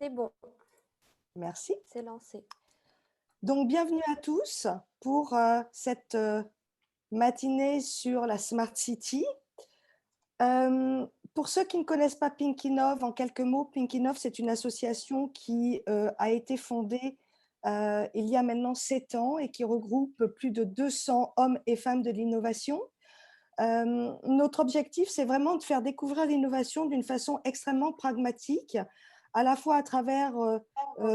C'est bon, Merci. c'est lancé. Donc, bienvenue à tous pour cette matinée sur la Smart City. Pour ceux qui ne connaissent pas Pink Innov, en quelques mots, Pink Innov, c'est une association qui a été fondée il y a maintenant 7 ans et qui regroupe plus de 200 hommes et femmes de l'innovation. Notre objectif, c'est vraiment de faire découvrir l'innovation d'une façon extrêmement pragmatique, à la fois à travers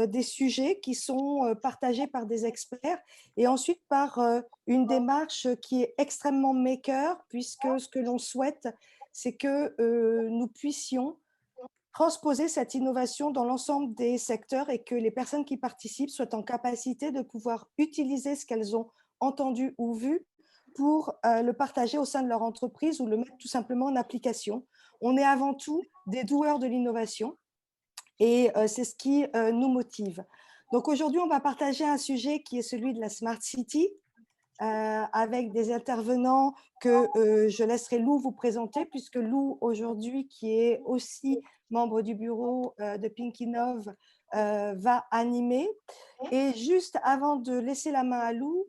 des sujets qui sont partagés par des experts et ensuite par une démarche qui est extrêmement maker, puisque ce que l'on souhaite, c'est que nous puissions transposer cette innovation dans l'ensemble des secteurs et que les personnes qui participent soient en capacité de pouvoir utiliser ce qu'elles ont entendu ou vu pour le partager au sein de leur entreprise ou le mettre tout simplement en application. On est avant tout des doueurs de l'innovation et c'est ce qui nous motive. Donc aujourd'hui, on va partager un sujet qui est celui de la Smart City, avec des intervenants que je laisserai Lou vous présenter, puisque Lou, aujourd'hui, qui est aussi membre du bureau de Pink Innov, va animer. Et juste avant de laisser la main à Lou,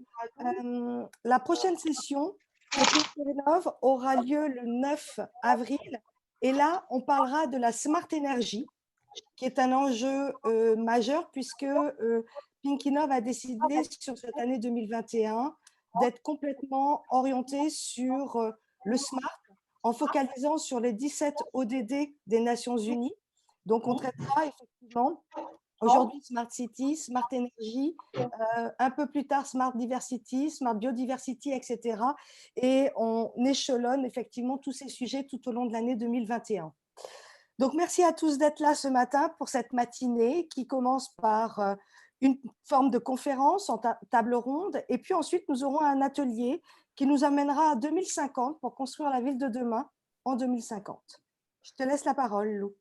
la prochaine session de Pink Innov aura lieu le 9 avril. Et là, on parlera de la Smart Energy, qui est un enjeu majeur, puisque Pink Innov a décidé sur cette année 2021 d'être complètement orienté sur le smart, en focalisant sur les 17 ODD des Nations Unies. Donc, on traitera effectivement aujourd'hui Smart City, Smart Energy, un peu plus tard Smart Diversity, Smart Biodiversity, etc. Et on échelonne effectivement tous ces sujets tout au long de l'année 2021. Donc, merci à tous d'être là ce matin pour cette matinée qui commence par une forme de conférence en table ronde. Et puis ensuite, nous aurons un atelier qui nous amènera à 2050 pour construire la ville de demain en 2050. Je te laisse la parole, Lou.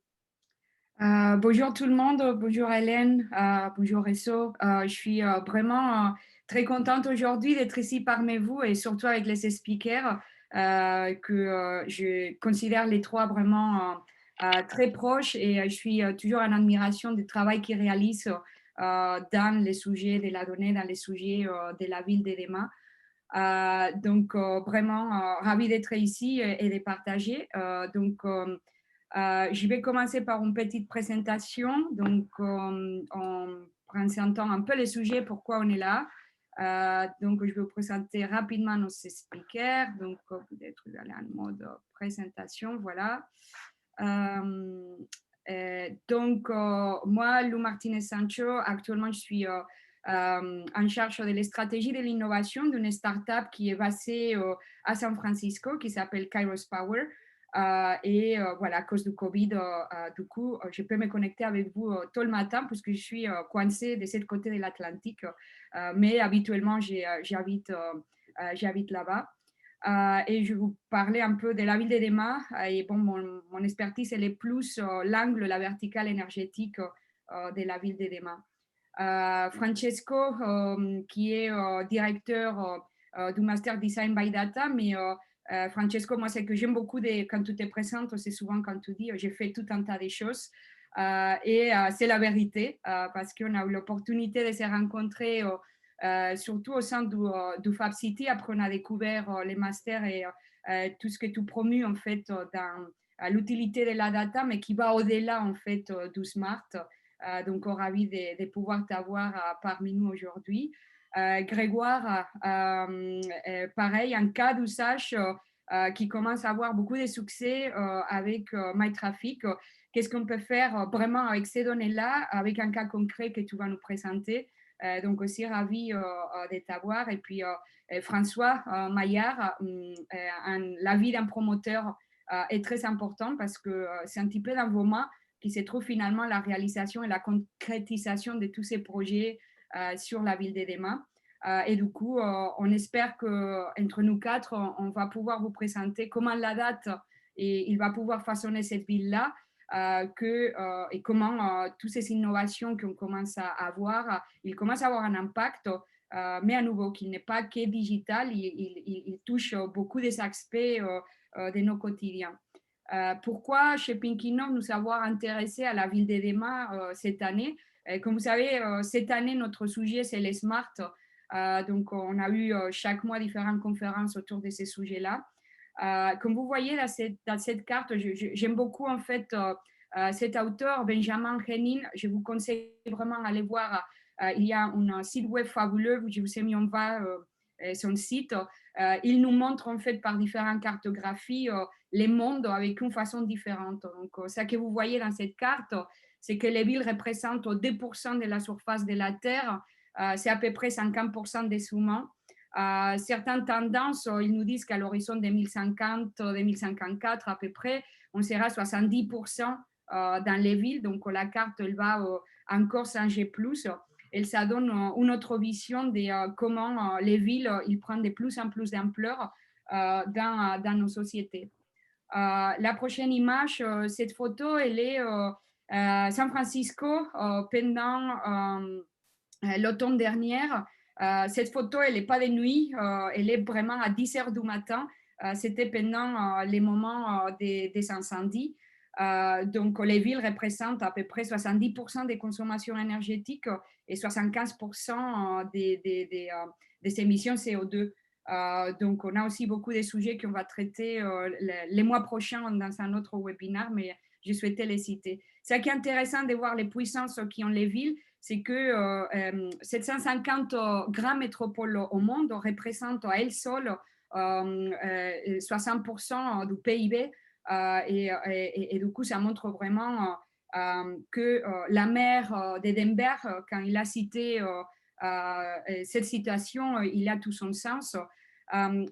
Bonjour tout le monde, bonjour Hélène, bonjour Resso. Je suis vraiment très contente aujourd'hui d'être ici parmi vous et surtout avec les speakers que je considère les trois vraiment très proches et je suis toujours en admiration du travail qu'ils réalisent dans les sujets de la donnée, dans les sujets de la ville de demain. Donc vraiment ravie d'être ici et de partager. Je vais commencer par une petite présentation, donc en présentant un peu les sujets, pourquoi on est là. Donc, je vais vous présenter rapidement nos speakers. Donc, peut-être vous allez en mode présentation, voilà. Moi, Lou Martinez-Sancho, actuellement, je suis en charge de la stratégie de l'innovation d'une start-up qui est basée à San Francisco, qui s'appelle Kairos Power. Voilà, à cause du Covid, du coup, je peux me connecter avec vous tôt le matin puisque je suis coincée de ce côté de l'Atlantique, mais habituellement, j'habite là-bas. Et je vais vous parler un peu de la ville de demain. Et bon, mon expertise, elle est plus l'angle, la verticale énergétique de la ville de demain. Francesco, qui est directeur du Master Design by Data, mais Francesco, moi, c'est que j'aime beaucoup quand tu te présentes, c'est souvent quand tu dis j'ai fait tout un tas de choses. C'est la vérité, parce qu'on a eu l'opportunité de se rencontrer, surtout au sein du Fab City, après on a découvert les masters et tout ce que tu promus en fait dans l'utilité de la data, mais qui va au-delà en fait du smart. Donc, ravi de pouvoir t'avoir parmi nous aujourd'hui. Grégoire, pareil, un cas d'usage qui commence à avoir beaucoup de succès avec MyTraffic. Qu'est-ce qu'on peut faire vraiment avec ces données-là, avec un cas concret que tu vas nous présenter. Donc aussi ravi de t'avoir. Et puis François Maillard, l'avis d'un promoteur est très important parce que c'est un petit peu dans vos mains qui se trouve finalement la réalisation et la concrétisation de tous ces projets sur la ville de demain. Et du coup, on espère qu'entre nous quatre, on va pouvoir vous présenter comment la date et il va pouvoir façonner cette ville-là et comment toutes ces innovations qu'on commence à avoir, il commence à avoir un impact, mais à nouveau, qu'il n'est pas que digital, il touche beaucoup des aspects de nos quotidiens. Pourquoi chez Pinky Nov nous avoir intéressés à la ville d'Edema cette année? Comme vous savez, cette année, notre sujet, c'est les smart. Donc, on a eu chaque mois différentes conférences autour de ces sujets-là. Comme vous voyez dans cette carte, j'aime beaucoup en fait cet auteur, Benjamin Hennin. Je vous conseille vraiment d'aller voir. Il y a un site web fabuleux, je vous ai mis en bas son site. Il nous montre en fait par différentes cartographies les mondes avec une façon différente. Donc, ça que vous voyez dans cette carte, c'est que les villes représentent 2% de la surface de la Terre. C'est à peu près 50% des humains. Certaines tendances, ils nous disent qu'à l'horizon 2050-2054 à peu près, on sera 70% dans les villes. Donc la carte, elle va encore changer plus. Et ça donne une autre vision de comment les villes ils prennent de plus en plus d'ampleur dans nos sociétés. La prochaine image, cette photo, elle est San Francisco pendant l'automne dernier. Cette photo, elle n'est pas de nuit, elle est vraiment à 10 heures du matin. C'était pendant les moments des incendies. Donc, les villes représentent à peu près 70% des consommations énergétiques et 75% des émissions CO2. Donc, on a aussi beaucoup de sujets qu'on va traiter les mois prochains dans un autre webinaire, mais je souhaitais les citer. Ce qui est intéressant de voir les puissances qui ont les villes, c'est que 750 grandes métropoles au monde représentent à elles seules 60% du PIB et du coup, ça montre vraiment que la maire de Denver, quand il a cité cette citation, il a tout son sens.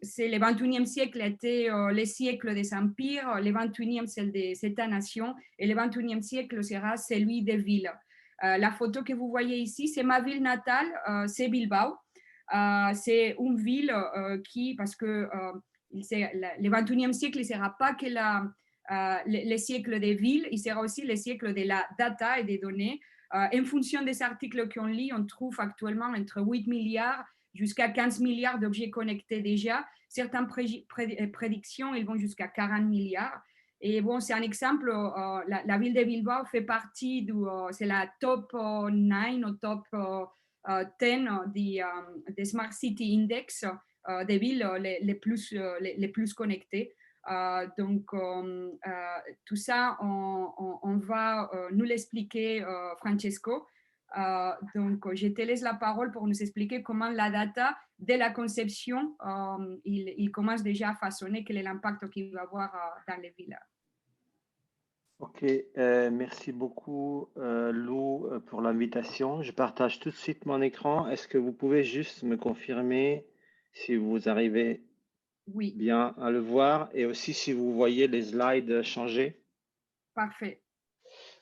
C'est le 21e siècle était le siècle des empires, le 21e c'est des États-nations et le 21e siècle sera celui des villes. La photo que vous voyez ici, c'est ma ville natale, c'est Bilbao. C'est une ville qui, parce que le 21e siècle, il ne sera pas que le siècle des villes, il sera aussi le siècle de la data et des données. En fonction des articles qu'on lit, on trouve actuellement entre 8 milliards jusqu'à 15 milliards d'objets connectés déjà. Certaines prédictions, ils vont jusqu'à 40 milliards. Et bon, c'est un exemple, la ville de Bilbao fait partie c'est la top 9 ou top 10 des Smart City Index des villes les plus connectées. Donc, tout ça, on va nous l'expliquer, Francesco. Donc, je te laisse la parole pour nous expliquer comment la data, dès la conception, il commence déjà à façonner quel est l'impact qu'il va avoir dans les villes. Ok, merci beaucoup Lou pour l'invitation. Je partage tout de suite mon écran. Est-ce que vous pouvez juste me confirmer si vous arrivez Oui, bien à le voir et aussi si vous voyez les slides changer? parfait.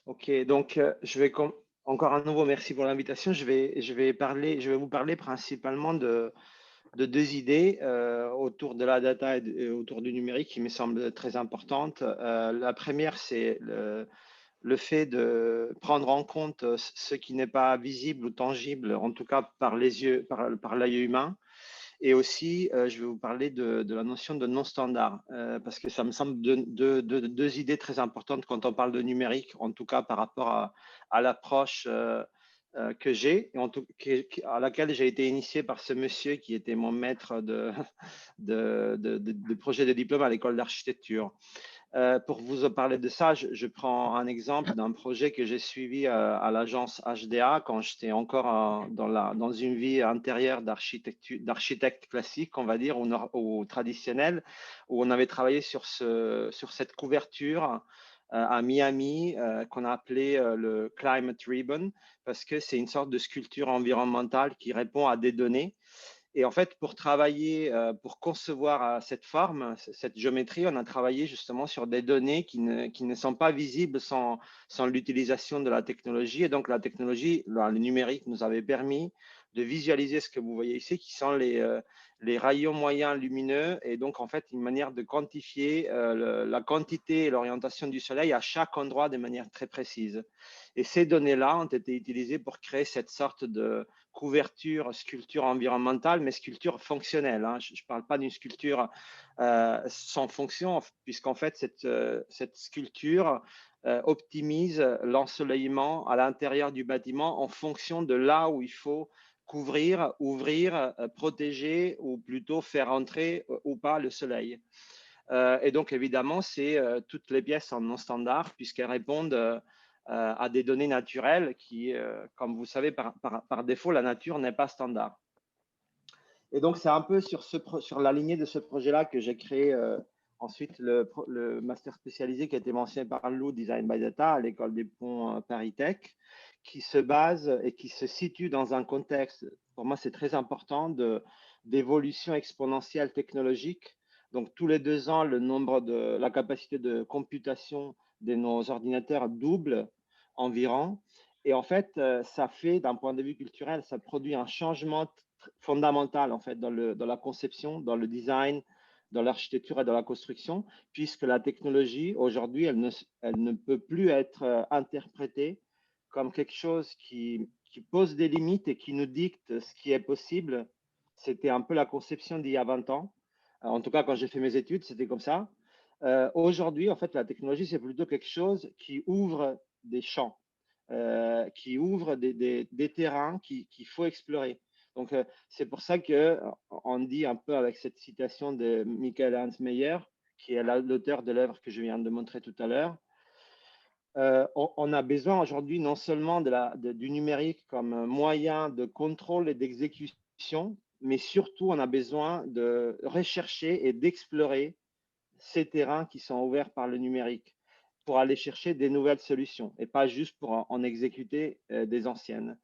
Ok, donc encore à nouveau merci pour l'invitation. Je vais vous parler principalement de deux idées autour de la data et autour du numérique qui me semblent très importantes. La première, c'est le fait de prendre en compte ce qui n'est pas visible ou tangible, en tout cas par les yeux, par l'œil humain. Et aussi, je vais vous parler de la notion de non-standard, parce que ça me semble deux idées très importantes quand on parle de numérique, en tout cas par rapport à l'approche que j'ai, à laquelle j'ai été initié par ce monsieur qui était mon maître de projet de diplôme à l'école d'architecture. Pour vous parler de ça, je prends un exemple d'un projet que j'ai suivi à l'agence HDA quand j'étais encore dans une vie antérieure d'architecte classique, on va dire, ou traditionnel, où on avait travaillé sur cette couverture à Miami qu'on a appelé le Climate Ribbon, parce que c'est une sorte de sculpture environnementale qui répond à des données. Et en fait, pour travailler, pour concevoir cette forme, cette géométrie, on a travaillé justement sur des données qui ne sont pas visibles sans l'utilisation de la technologie. Et donc, la technologie, le numérique nous avait permis de visualiser ce que vous voyez ici, qui sont les rayons moyens lumineux, et donc en fait une manière de quantifier la quantité et l'orientation du soleil à chaque endroit de manière très précise. Et ces données-là ont été utilisées pour créer cette sorte de couverture, sculpture environnementale, mais sculpture fonctionnelle, hein. Je ne parle pas d'une sculpture sans fonction, puisqu'en fait cette sculpture optimise l'ensoleillement à l'intérieur du bâtiment en fonction de là où il faut couvrir, ouvrir, protéger ou plutôt faire entrer ou pas le soleil. Et donc, évidemment, c'est toutes les pièces en non standard puisqu'elles répondent à des données naturelles qui, comme vous savez, par défaut, la nature n'est pas standard. Et donc, c'est un peu sur la lignée de ce projet-là que j'ai créé ensuite le master spécialisé qui a été mentionné par Lou, Design by Data, à l'école des ponts Paris Tech, qui se base et qui se situe dans un contexte, pour moi c'est très important, d'évolution exponentielle technologique. Donc tous les 2 ans, la capacité de computation de nos ordinateurs double environ. Et en fait, ça fait, d'un point de vue culturel, ça produit un changement fondamental en fait dans la conception, dans le design, dans l'architecture et dans la construction, puisque la technologie aujourd'hui, elle ne peut plus être interprétée comme quelque chose qui pose des limites et qui nous dicte ce qui est possible. C'était un peu la conception d'il y a 20 ans. En tout cas, quand j'ai fait mes études, c'était comme ça. Aujourd'hui, en fait, la technologie, c'est plutôt quelque chose qui ouvre des champs, qui ouvre des terrains qu'il faut explorer. Donc, c'est pour ça qu'on dit un peu avec cette citation de Michael Hans Meyer, qui est l'auteur de l'œuvre que je viens de montrer tout à l'heure. On a besoin aujourd'hui non seulement du numérique comme moyen de contrôle et d'exécution, mais surtout on a besoin de rechercher et d'explorer ces terrains qui sont ouverts par le numérique pour aller chercher des nouvelles solutions et pas juste pour en exécuter des anciennes.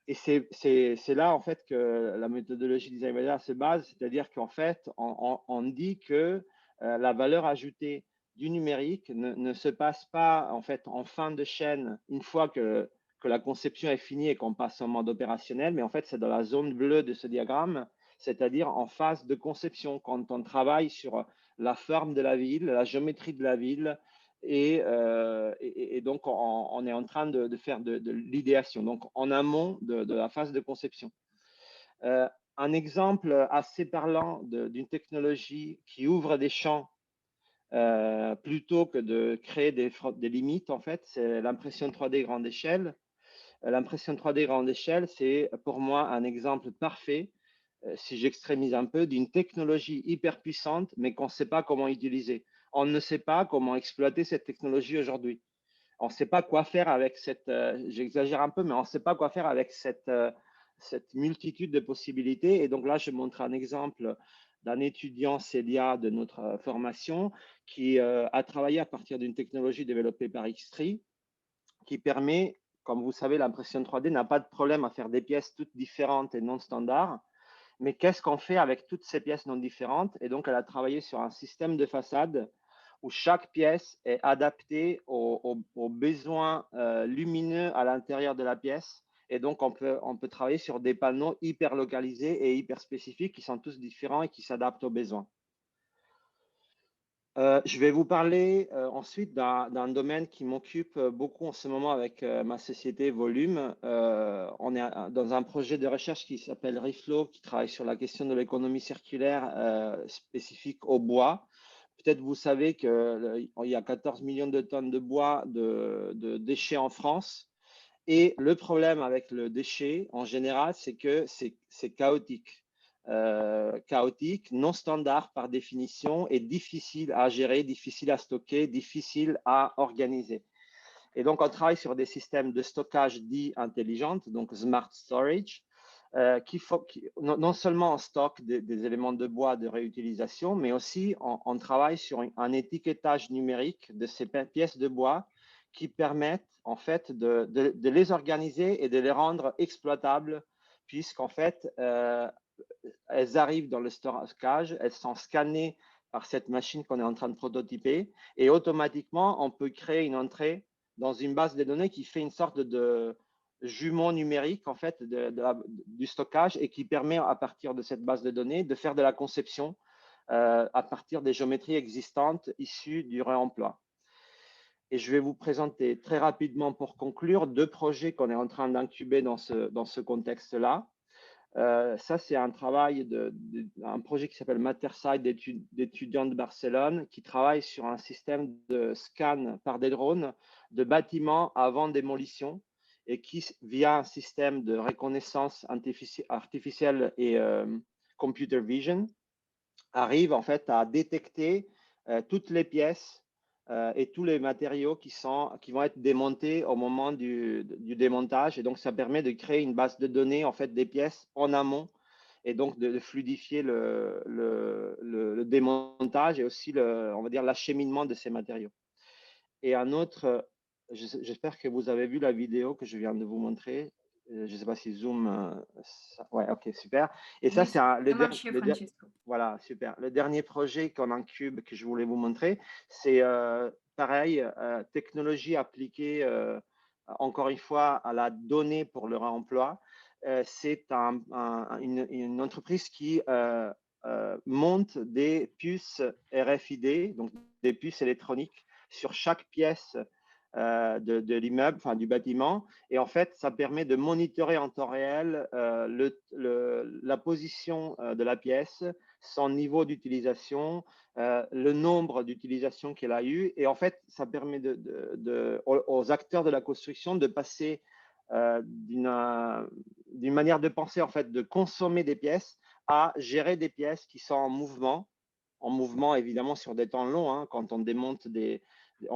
Et c'est là, en fait, que la méthodologie Design by Data se base, c'est-à-dire qu'en fait, on dit que la valeur ajoutée du numérique ne se passe pas, en fait, en fin de chaîne, une fois que la conception est finie et qu'on passe au mode opérationnel, mais en fait, c'est dans la zone bleue de ce diagramme, c'est-à-dire en phase de conception, quand on travaille sur la forme de la ville, la géométrie de la ville, et donc, on est en train de faire de l'idéation, donc en amont de la phase de conception. Un exemple assez parlant d'une technologie qui ouvre des champs plutôt que de créer des limites, en fait, c'est l'impression 3D grande échelle. L'impression 3D grande échelle, c'est pour moi un exemple parfait, si j'extrémise un peu, d'une technologie hyper puissante, mais qu'on ne sait pas comment utiliser. On ne sait pas comment exploiter cette technologie aujourd'hui. On ne sait pas quoi faire avec j'exagère un peu, mais on ne sait pas quoi faire avec cette multitude de possibilités. Et donc là, je montre un exemple d'un étudiant CELIA de notre formation qui a travaillé à partir d'une technologie développée par Xtree qui permet, comme vous savez, l'impression 3D n'a pas de problème à faire des pièces toutes différentes et non standards. Mais qu'est-ce qu'on fait avec toutes ces pièces non différentes? Et donc, elle a travaillé sur un système de façade où chaque pièce est adaptée aux besoins lumineux à l'intérieur de la pièce. Et donc, on peut travailler sur des panneaux hyper localisés et hyper spécifiques qui sont tous différents et qui s'adaptent aux besoins. Je vais vous parler ensuite d'un domaine qui m'occupe beaucoup en ce moment avec ma société Volume. On est dans un projet de recherche qui s'appelle Reflow, qui travaille sur la question de l'économie circulaire spécifique au bois. Peut-être vous savez qu'il y a 14 millions de tonnes de bois de déchets en France. Et le problème avec le déchet, en général, c'est que c'est chaotique. Chaotique, non standard par définition et difficile à gérer, difficile à stocker, difficile à organiser. Et donc, on travaille sur des systèmes de stockage dits intelligents, donc smart storage, qui non seulement on stocke des éléments de bois de réutilisation, mais aussi on travaille sur un étiquetage numérique de ces pièces de bois qui permettent en fait de les organiser et de les rendre exploitables, puisqu'en fait, elles arrivent dans le stockage, elles sont scannées par cette machine qu'on est en train de prototyper et automatiquement, on peut créer une entrée dans une base de données qui fait une sorte de jumeau numérique en fait du stockage et qui permet à partir de cette base de données de faire de la conception à partir des géométries existantes issues du réemploi. Et je vais vous présenter très rapidement pour conclure 2 projets qu'on est en train d'incuber dans ce contexte-là. Ça, c'est un travail un projet qui s'appelle Materside d'étudiants de Barcelone qui travaille sur un système de scan par des drones de bâtiments avant démolition et qui, via un système de reconnaissance artificielle et computer vision, arrive en fait à détecter toutes les pièces et tous les matériaux qui vont être démontés au moment du démontage. Et donc, ça permet de créer une base de données en fait des pièces en amont et donc de fluidifier le démontage et aussi on va dire l'acheminement de ces matériaux. Et un autre, j'espère que vous avez vu la vidéo que je viens de vous montrer. Je ne sais pas si Zoom. Ouais, ok, super. Et ça, Oui, c'est ça a marché, Francesco. voilà, super. Le dernier projet qu'on incube, que je voulais vous montrer, c'est pareil, technologie appliquée, encore une fois, à la donnée pour le réemploi. C'est une entreprise qui monte des puces RFID, donc des puces électroniques, sur chaque pièce de l'immeuble, enfin du bâtiment. Et en fait, ça permet de monitorer en temps réel la position de la pièce, son niveau d'utilisation, le nombre d'utilisations qu'elle a eu. Et en fait, ça permet aux acteurs de la construction de passer d'une manière de penser, en fait, de consommer des pièces à gérer des pièces qui sont en mouvement évidemment sur des temps longs, hein, quand on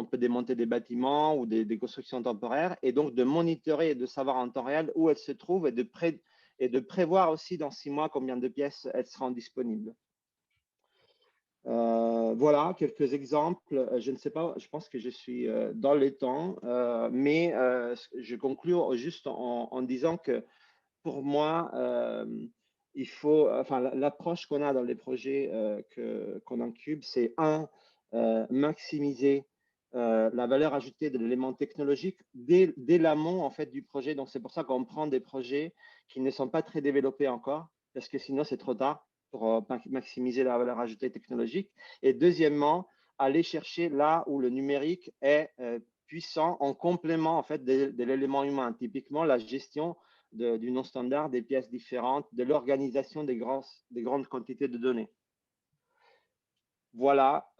peut démonter des bâtiments ou des constructions temporaires, et donc de monitorer et de savoir en temps réel où elles se trouvent et de prévoir aussi dans 6 mois combien de pièces elles seront disponibles. Voilà quelques exemples. Je ne sais pas, je pense que je suis dans les temps, mais je conclue juste en disant que pour moi, il faut, enfin, l'approche qu'on a dans les projets qu'on incube, c'est maximiser la valeur ajoutée de l'élément technologique dès l'amont en fait du projet. Donc c'est pour ça qu'on prend des projets qui ne sont pas très développés encore, parce que sinon c'est trop tard pour maximiser la valeur ajoutée technologique. Et deuxièmement, aller chercher là où le numérique est puissant en complément en fait de l'élément humain, typiquement la gestion du non-standard, des pièces différentes, de l'organisation des grandes quantités de données. Voilà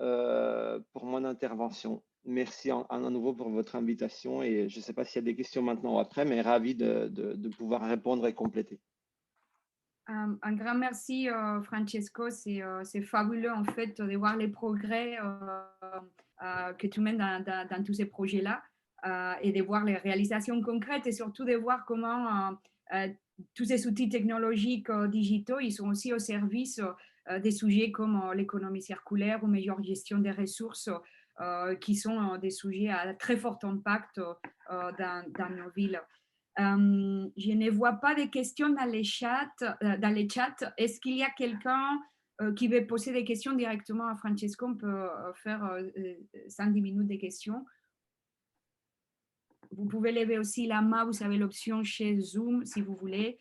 pour mon intervention. Merci à nouveau pour votre invitation et je ne sais pas s'il y a des questions maintenant ou après, mais ravi de pouvoir répondre et compléter. Un grand merci, Francesco. C'est fabuleux, en fait, de voir les progrès que tu mènes dans tous ces projets-là et de voir les réalisations concrètes et surtout de voir comment tous ces outils technologiques digitaux, ils sont aussi au service des sujets comme l'économie circulaire ou meilleure gestion des ressources qui sont des sujets à très fort impact dans nos villes. Je ne vois pas de questions dans les chats. Est-ce qu'il y a quelqu'un qui veut poser des questions directement à Francesco? On peut faire 5-10 minutes de questions. Vous pouvez lever aussi la main. Vous avez l'option chez Zoom si vous voulez.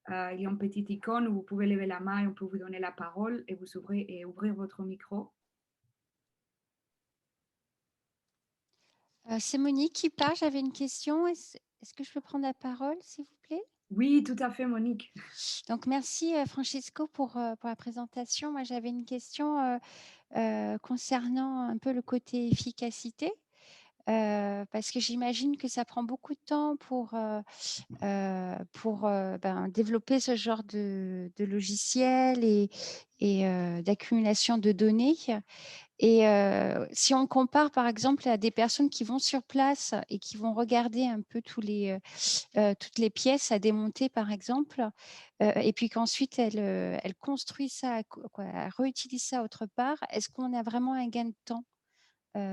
Il y a une petite icône où vous pouvez lever la main et on peut vous donner la parole et vous ouvrir votre micro. C'est Monique qui part. J'avais une question. Est-ce que je peux prendre la parole, s'il vous plaît? Oui, tout à fait, Monique. Donc, merci Francesco pour la présentation. Moi, j'avais une question concernant un peu le côté efficacité. Parce que j'imagine que ça prend beaucoup de temps pour développer ce genre de logiciel et d'accumulation de données. Et si on compare, par exemple, à des personnes qui vont sur place et qui vont regarder un peu toutes les pièces à démonter, par exemple, et puis qu'ensuite elles construisent ça, elles réutilisent ça autre part, est-ce qu'on a vraiment un gain de temps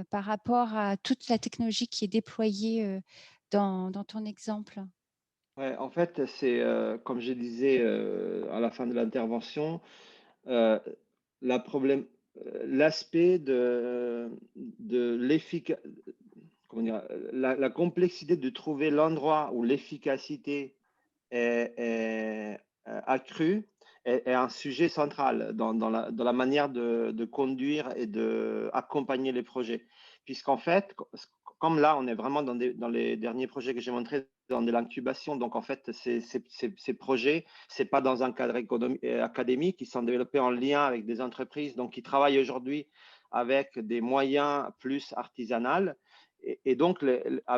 par rapport à toute la technologie qui est déployée dans ton exemple? Ouais, en fait, c'est comme je disais à la fin de l'intervention, l'aspect de comment dire, la complexité de trouver l'endroit où l'efficacité est accrue est un sujet central dans la manière de conduire et d'accompagner les projets. Puisqu'en fait, comme là, on est vraiment dans les derniers projets que j'ai montrés, dans de l'incubation. Donc, en fait, ces projets, ce n'est pas dans un cadre académique, ils sont développés en lien avec des entreprises donc, qui travaillent aujourd'hui avec des moyens plus artisanaux. Et donc,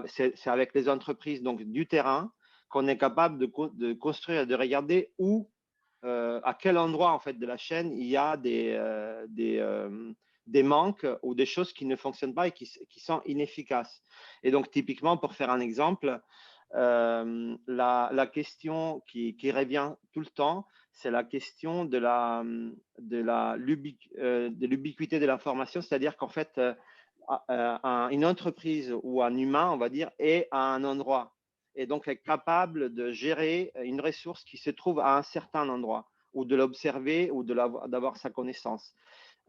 c'est avec les entreprises donc, du terrain qu'on est capable de construire et de regarder où, à quel endroit en fait, de la chaîne il y a des manques ou des choses qui ne fonctionnent pas et qui sont inefficaces. Et donc, typiquement, pour faire un exemple, la question qui revient tout le temps, c'est la question de l'ubiquité de l'information, c'est-à-dire qu'en fait, une entreprise ou un humain, on va dire, est à un endroit et donc est capable de gérer une ressource qui se trouve à un certain endroit ou de l'observer ou d'avoir sa connaissance.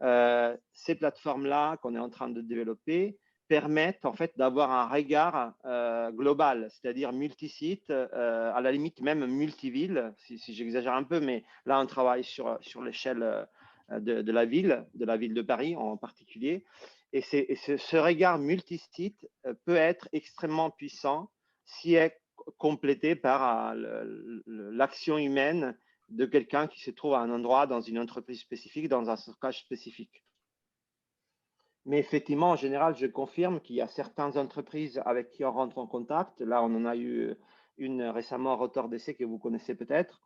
Ces plateformes-là qu'on est en train de développer permettent en fait d'avoir un regard global, c'est-à-dire multisite, à la limite même multiville, si j'exagère un peu, mais là on travaille sur l'échelle de la ville de Paris en particulier. Et ce regard multisite peut être extrêmement puissant si est complété par l'action humaine de quelqu'un qui se trouve à un endroit, dans une entreprise spécifique, dans un stockage spécifique. Mais effectivement, en général, je confirme qu'il y a certaines entreprises avec qui on rentre en contact. Là, on en a eu une récemment, Rotor DC, que vous connaissez peut-être,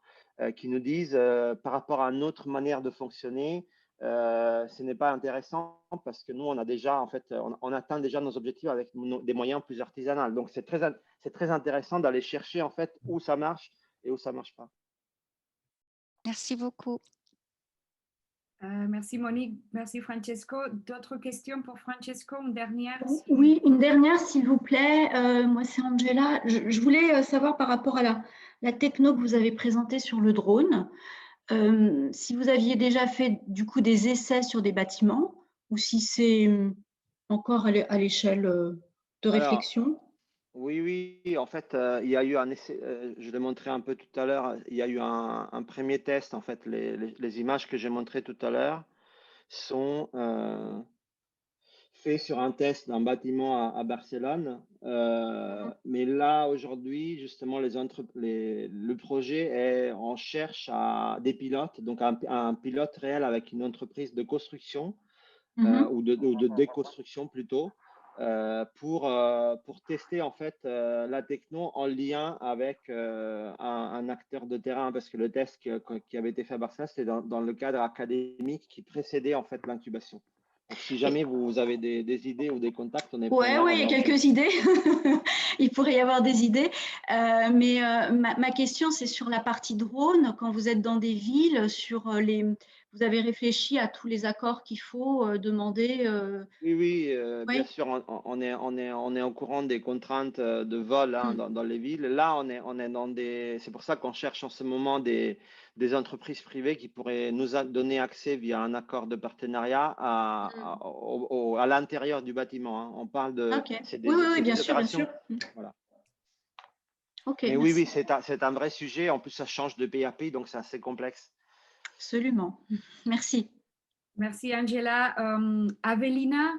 qui nous disent, par rapport à notre manière de fonctionner, ce n'est pas intéressant parce que nous, on a déjà, en fait, on atteint déjà nos objectifs avec des moyens plus artisanaux. Donc, c'est très intéressant d'aller chercher, en fait, où ça marche et où ça ne marche pas. Merci beaucoup. Merci Monique, merci Francesco. D'autres questions pour Francesco? Une dernière? Oui, une dernière s'il vous plaît. Moi c'est Angela. Je voulais savoir par rapport à la techno que vous avez présentée sur le drone, si vous aviez déjà fait du coup des essais sur des bâtiments ou si c'est encore à l'échelle de réflexion. Oui, en fait, il y a eu un essai, je l'ai montré un peu tout à l'heure, il y a eu un premier test, en fait, les images que j'ai montrées tout à l'heure sont faites sur un test d'un bâtiment à Barcelone, mais là, aujourd'hui, justement, le projet est, on cherche des pilotes, donc un pilote réel avec une entreprise de construction ou de déconstruction plutôt, pour tester en fait la techno en lien avec un acteur de terrain, parce que le test qui avait été fait à Barcelone, c'était dans le cadre académique qui précédait en fait l'incubation. Donc, si jamais vous avez des idées ou des contacts, on est preneur. Oui, il y a quelques idées. Il pourrait y avoir des idées. Mais ma question, c'est sur la partie drone. Quand vous êtes dans des villes, vous avez réfléchi à tous les accords qu'il faut demander. Oui, bien sûr, on est au courant des contraintes de vol hein, dans les villes. Là, on est dans c'est pour ça qu'on cherche en ce moment des entreprises privées qui pourraient nous donner accès via un accord de partenariat à l'intérieur du bâtiment. Hein. On parle de, c'est Oui, bien des sûr, bien opérations. sûr. Voilà. Okay, Mais oui, c'est un vrai sujet. En plus, ça change de pays à pays, donc c'est assez complexe. Absolument. Merci. Merci Angela. Avelina,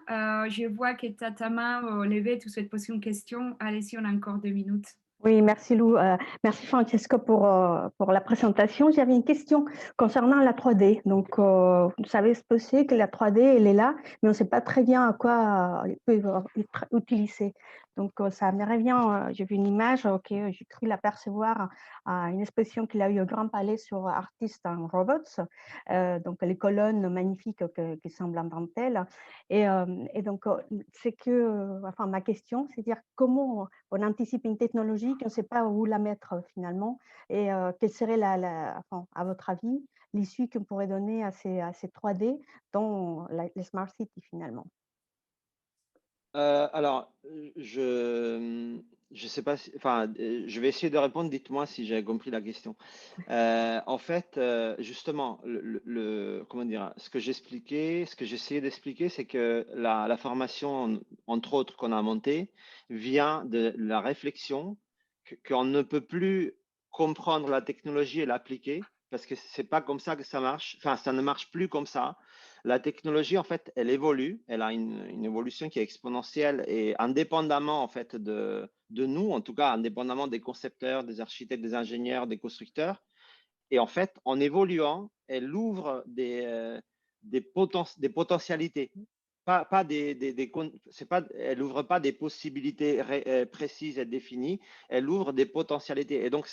je vois que tu as ta main levée, tu souhaites poser une question. Allez-y, on a encore 2 minutes. Oui, merci Lou. Merci Francesco pour la présentation. J'avais une question concernant la 3D. Donc, vous savez ce que c'est que la 3D, elle est là, mais on ne sait pas très bien à quoi elle peut être utilisée. Donc, ça me revient, j'ai vu une image, j'ai cru l'apercevoir à une exposition qu'il a eue au Grand Palais sur Artists and Robots, donc les colonnes magnifiques qui semblent en dentelle. Et donc, enfin, ma question, c'est dire comment on anticipe une technologie qu'on ne sait pas où la mettre finalement, et quelle serait, enfin, à votre avis, l'issue qu'on pourrait donner à ces 3D dans les Smart Cities finalement? Alors, je sais pas, je vais essayer de répondre. Dites-moi si j'ai compris la question. En fait, justement, comment dire, ce que j'expliquais, ce que j'essayais d'expliquer, c'est que la formation, entre autres, qu'on a montée, vient de la réflexion qu'on ne peut plus comprendre la technologie et l'appliquer parce que c'est pas comme ça que ça marche. Enfin, ça ne marche plus comme ça. La technologie, en fait, elle évolue. Elle a une évolution qui est exponentielle et indépendamment, en fait, de nous, en tout cas, indépendamment des concepteurs, des architectes, des ingénieurs, des constructeurs. Et en fait, en évoluant, elle ouvre des potentialités. Pas c'est pas, elle ouvre pas des possibilités précises et définies, elle ouvre des potentialités. Et donc,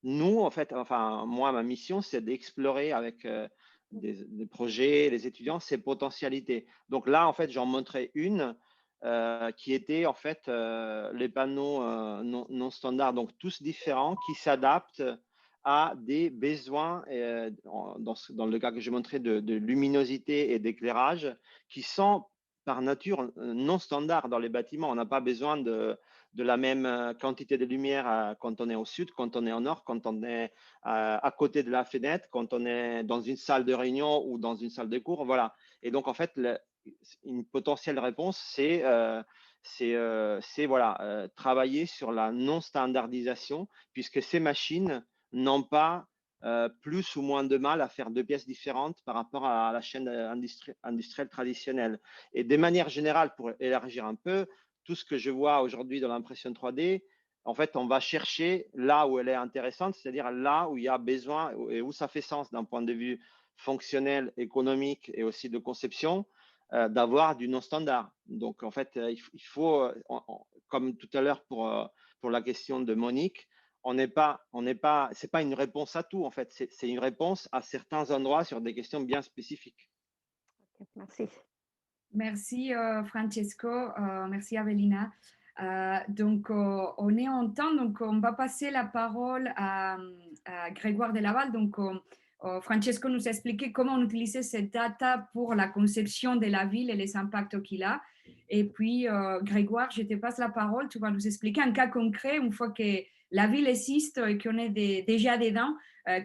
nous, en fait, enfin, moi, ma mission, c'est d'explorer avec des projets, les étudiants, ces potentialités. Donc là, en fait, j'en montrais une qui était en fait les panneaux non standards, donc tous différents, qui s'adaptent à des besoins, dans le cas que j'ai montré de luminosité et d'éclairage, qui sont par nature non standards dans les bâtiments. On n'a pas besoin de la même quantité de lumière quand on est au sud, quand on est au nord, quand on est à côté de la fenêtre, quand on est dans une salle de réunion ou dans une salle de cours. Voilà. Et donc, en fait, une potentielle réponse, c'est voilà, travailler sur la non-standardisation, puisque ces machines n'ont pas plus ou moins de mal à faire deux pièces différentes par rapport à la chaîne industrielle traditionnelle. Et de manière générale, pour élargir un peu, tout ce que je vois aujourd'hui dans l'impression 3D, en fait, on va chercher là où elle est intéressante, c'est-à-dire là où il y a besoin et où ça fait sens d'un point de vue fonctionnel, économique et aussi de conception, d'avoir du non-standard. Donc, en fait, il faut, comme tout à l'heure pour la question de Monique, c'est pas une réponse à tout, en fait, c'est une réponse à certains endroits sur des questions bien spécifiques. Merci. Merci Francesco, merci Avelina. Donc on est en temps, donc on va passer la parole à Grégoire de Laval. Donc Francesco nous a expliqué comment on utilisait cette data pour la conception de la ville et les impacts qu'il a. Et puis Grégoire, je te passe la parole, tu vas nous expliquer un cas concret, une fois que la ville existe et qu'on est déjà dedans,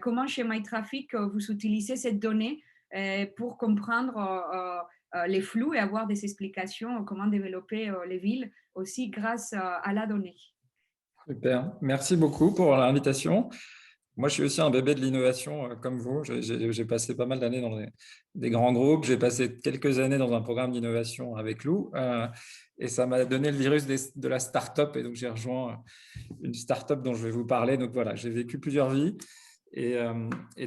comment chez MyTraffic vous utilisez cette donnée pour comprendre les flous et avoir des explications comment développer les villes aussi grâce à la donnée. Super, merci beaucoup pour l'invitation. Moi, je suis aussi un bébé de l'innovation comme vous. J'ai passé pas mal d'années dans des grands groupes. J'ai passé quelques années dans un programme d'innovation avec Lou. Et ça m'a donné le virus de la start-up. Et donc, j'ai rejoint une start-up dont je vais vous parler. Donc, voilà, j'ai vécu plusieurs vies. Et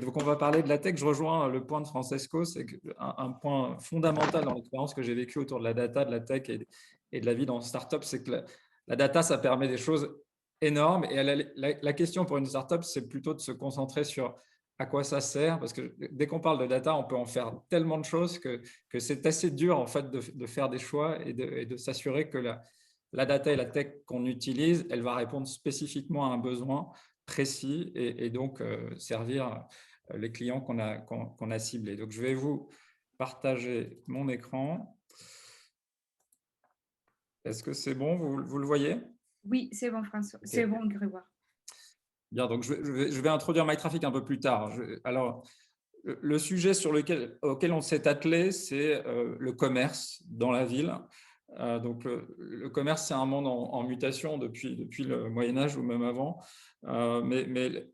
donc, on va parler de la tech. Je rejoins le point de Francesco. C'est un point fondamental dans l'expérience que j'ai vécue autour de la data, de la tech et de la vie dans une start-up, c'est que la data, ça permet des choses énormes. Et la question pour une start-up, c'est plutôt de se concentrer sur à quoi ça sert. Parce que dès qu'on parle de data, on peut en faire tellement de choses que c'est assez dur en fait, de faire des choix et de s'assurer que la data et la tech qu'on utilise, elle va répondre spécifiquement à un besoin précis et donc servir les clients qu'on a ciblés. Donc, je vais vous partager mon écran. Est-ce que c'est bon? Vous le voyez? Oui, c'est bon, François. Okay. C'est bon, Grégoire. Bien, donc je vais introduire MyTraffic un peu plus tard. Alors, le sujet auquel on s'est attelé, c'est le commerce dans la ville. Donc, le commerce, c'est un monde en mutation depuis le Moyen-Âge ou même avant. Mais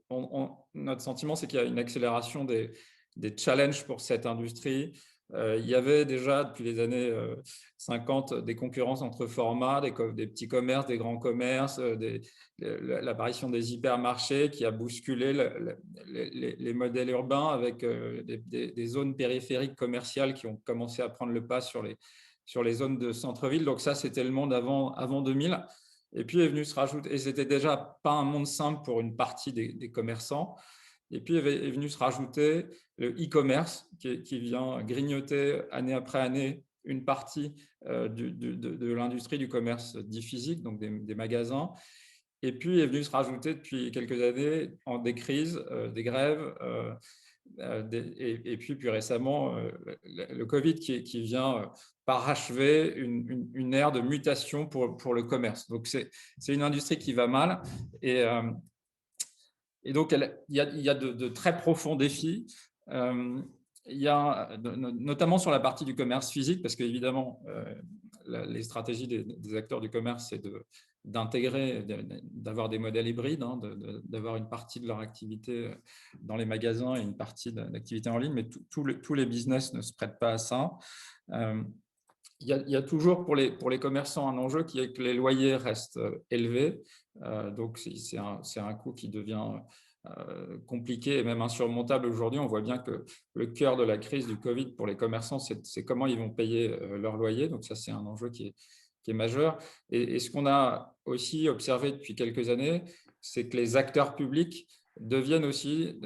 notre sentiment, c'est qu'il y a une accélération des challenges pour cette industrie. Il y avait déjà, depuis les années 50, des concurrences entre formats, des petits commerces, des grands commerces, l'apparition des hypermarchés qui a bousculé les modèles urbains avec des zones périphériques commerciales qui ont commencé à prendre le pas sur les zones de centre-ville. Donc ça, c'était le monde avant 2000. Et puis est venu se rajouter, et c'était déjà pas un monde simple pour une partie des commerçants. Et puis est venu se rajouter le e-commerce qui vient grignoter année après année une partie de l'industrie du commerce dit physique, donc des magasins. Et puis est venu se rajouter depuis quelques années des crises, des grèves, Et puis plus récemment, le Covid qui vient parachever une ère de mutation pour le commerce. Donc, c'est une industrie qui va mal. Et donc, il y a de très profonds défis. Il y a notamment sur la partie du commerce physique, parce qu'évidemment, les stratégies des acteurs du commerce, c'est d'intégrer, d'avoir des modèles hybrides, hein, d'avoir une partie de leur activité dans les magasins et une partie d'activité en ligne, mais tous les business ne se prêtent pas à ça. Il y a toujours pour les commerçants un enjeu qui est que les loyers restent élevés. Donc, c'est un coût qui devient compliqué et même insurmontable aujourd'hui. On voit bien que le cœur de la crise du Covid pour les commerçants, c'est comment ils vont payer leur loyer. Donc, ça, c'est un enjeu qui est majeur. Et ce qu'on a aussi observé depuis quelques années, c'est que les acteurs publics deviennent aussi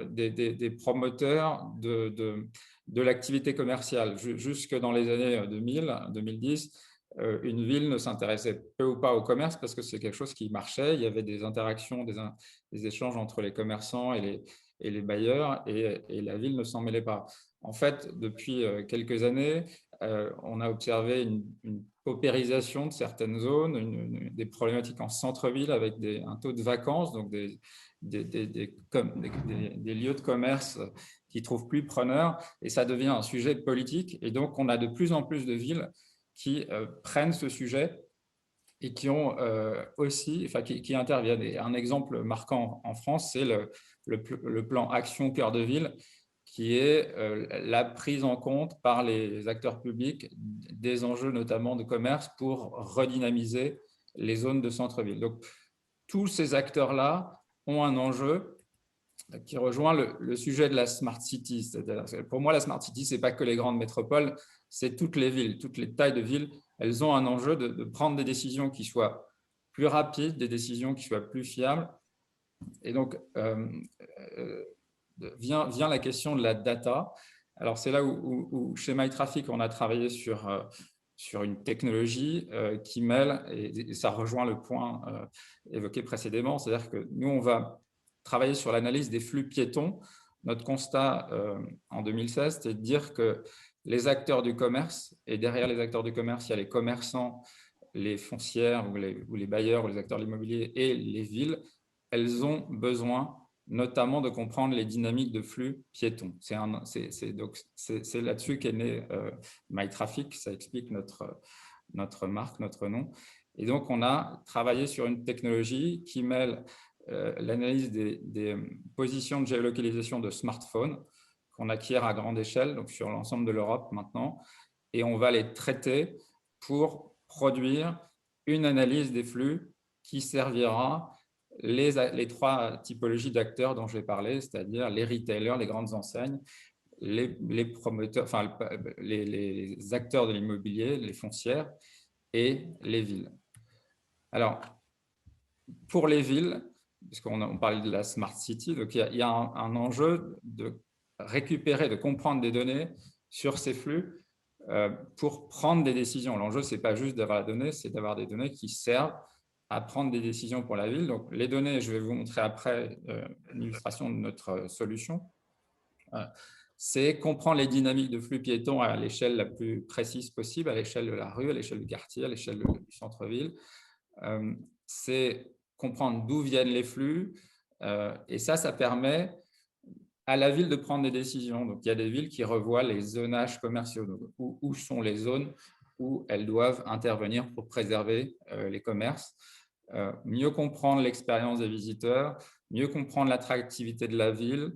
des promoteurs de l'activité commerciale. Jusque dans les années 2010, une ville ne s'intéressait peu ou pas au commerce parce que c'est quelque chose qui marchait. Il y avait des interactions, des échanges entre les commerçants et les bailleurs et la ville ne s'en mêlait pas. En fait, depuis quelques années, on a observé une paupérisation de certaines zones, des problématiques en centre-ville avec un taux de vacances, donc des lieux de commerce qui ne trouvent plus preneurs, et ça devient un sujet politique. Et donc, on a de plus en plus de villes qui prennent ce sujet et qui ont qui interviennent. Et un exemple marquant en France, c'est le plan Action Cœur de Ville, qui est la prise en compte par les acteurs publics des enjeux notamment de commerce pour redynamiser les zones de centre-ville. Donc, tous ces acteurs-là ont un enjeu qui rejoint le sujet de la Smart City. Pour moi, la Smart City, ce n'est pas que les grandes métropoles, c'est toutes les villes, toutes les tailles de villes. Elles ont un enjeu de prendre des décisions qui soient plus rapides, des décisions qui soient plus fiables. Et donc, vient la question de la data. Alors, c'est là où chez MyTraffic, on a travaillé sur une technologie qui mêle, et ça rejoint le point évoqué précédemment, c'est-à-dire que nous, on va travailler sur l'analyse des flux piétons. Notre constat en 2016, c'était de dire que les acteurs du commerce, et derrière les acteurs du commerce, il y a les commerçants, les foncières ou les bailleurs ou les acteurs de l'immobilier et les villes, elles ont besoin notamment de comprendre les dynamiques de flux piétons. C'est là-dessus qu'est né MyTraffic, ça explique notre marque, notre nom. Et donc, on a travaillé sur une technologie qui mêle l'analyse des positions de géolocalisation de smartphones qu'on acquiert à grande échelle, donc sur l'ensemble de l'Europe maintenant, et on va les traiter pour produire une analyse des flux qui servira les trois typologies d'acteurs dont j'ai parlé, c'est-à-dire les retailers, les grandes enseignes, les promoteurs, enfin les acteurs de l'immobilier, les foncières et les villes. Alors, pour les villes, puisqu'on parlait de la Smart City, donc il y a un enjeu de récupérer, de comprendre des données sur ces flux pour prendre des décisions. L'enjeu, ce n'est pas juste d'avoir la donnée, c'est d'avoir des données qui servent à prendre des décisions pour la ville. Donc, les données, je vais vous montrer après une illustration de notre solution. C'est comprendre les dynamiques de flux piétons à l'échelle la plus précise possible, à l'échelle de la rue, à l'échelle du quartier, à l'échelle du centre-ville. C'est comprendre d'où viennent les flux. Et ça permet à la ville de prendre des décisions. Donc, il y a des villes qui revoient les zonages commerciaux. Donc, où sont les zones où elles doivent intervenir pour préserver les commerces. Mieux comprendre l'expérience des visiteurs, mieux comprendre l'attractivité de la ville,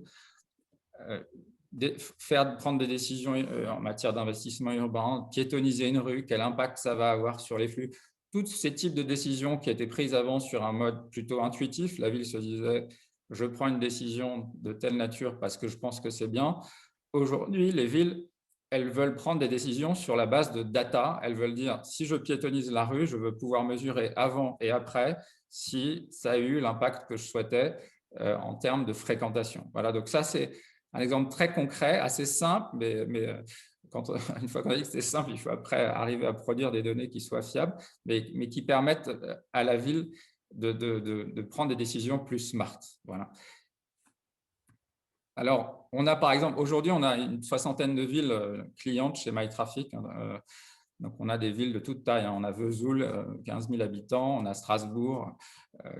prendre des décisions en matière d'investissement urbain, piétoniser une rue, quel impact ça va avoir sur les flux. Tous ces types de décisions qui étaient prises avant sur un mode plutôt intuitif, la ville se disait « je prends une décision de telle nature parce que je pense que c'est bien ». Aujourd'hui, les villes, elles veulent prendre des décisions sur la base de data. Elles veulent dire, si je piétonise la rue, je veux pouvoir mesurer avant et après si ça a eu l'impact que je souhaitais en termes de fréquentation. Voilà, donc ça, c'est un exemple très concret, assez simple, mais une fois qu'on a dit que c'était simple, il faut après arriver à produire des données qui soient fiables, mais qui permettent à la ville de prendre des décisions plus smart. Voilà. Alors, on a par exemple, aujourd'hui, on a une 60aine de villes clientes chez MyTraffic. Donc, on a des villes de toute taille. On a Vesoul, 15 000 habitants. On a Strasbourg,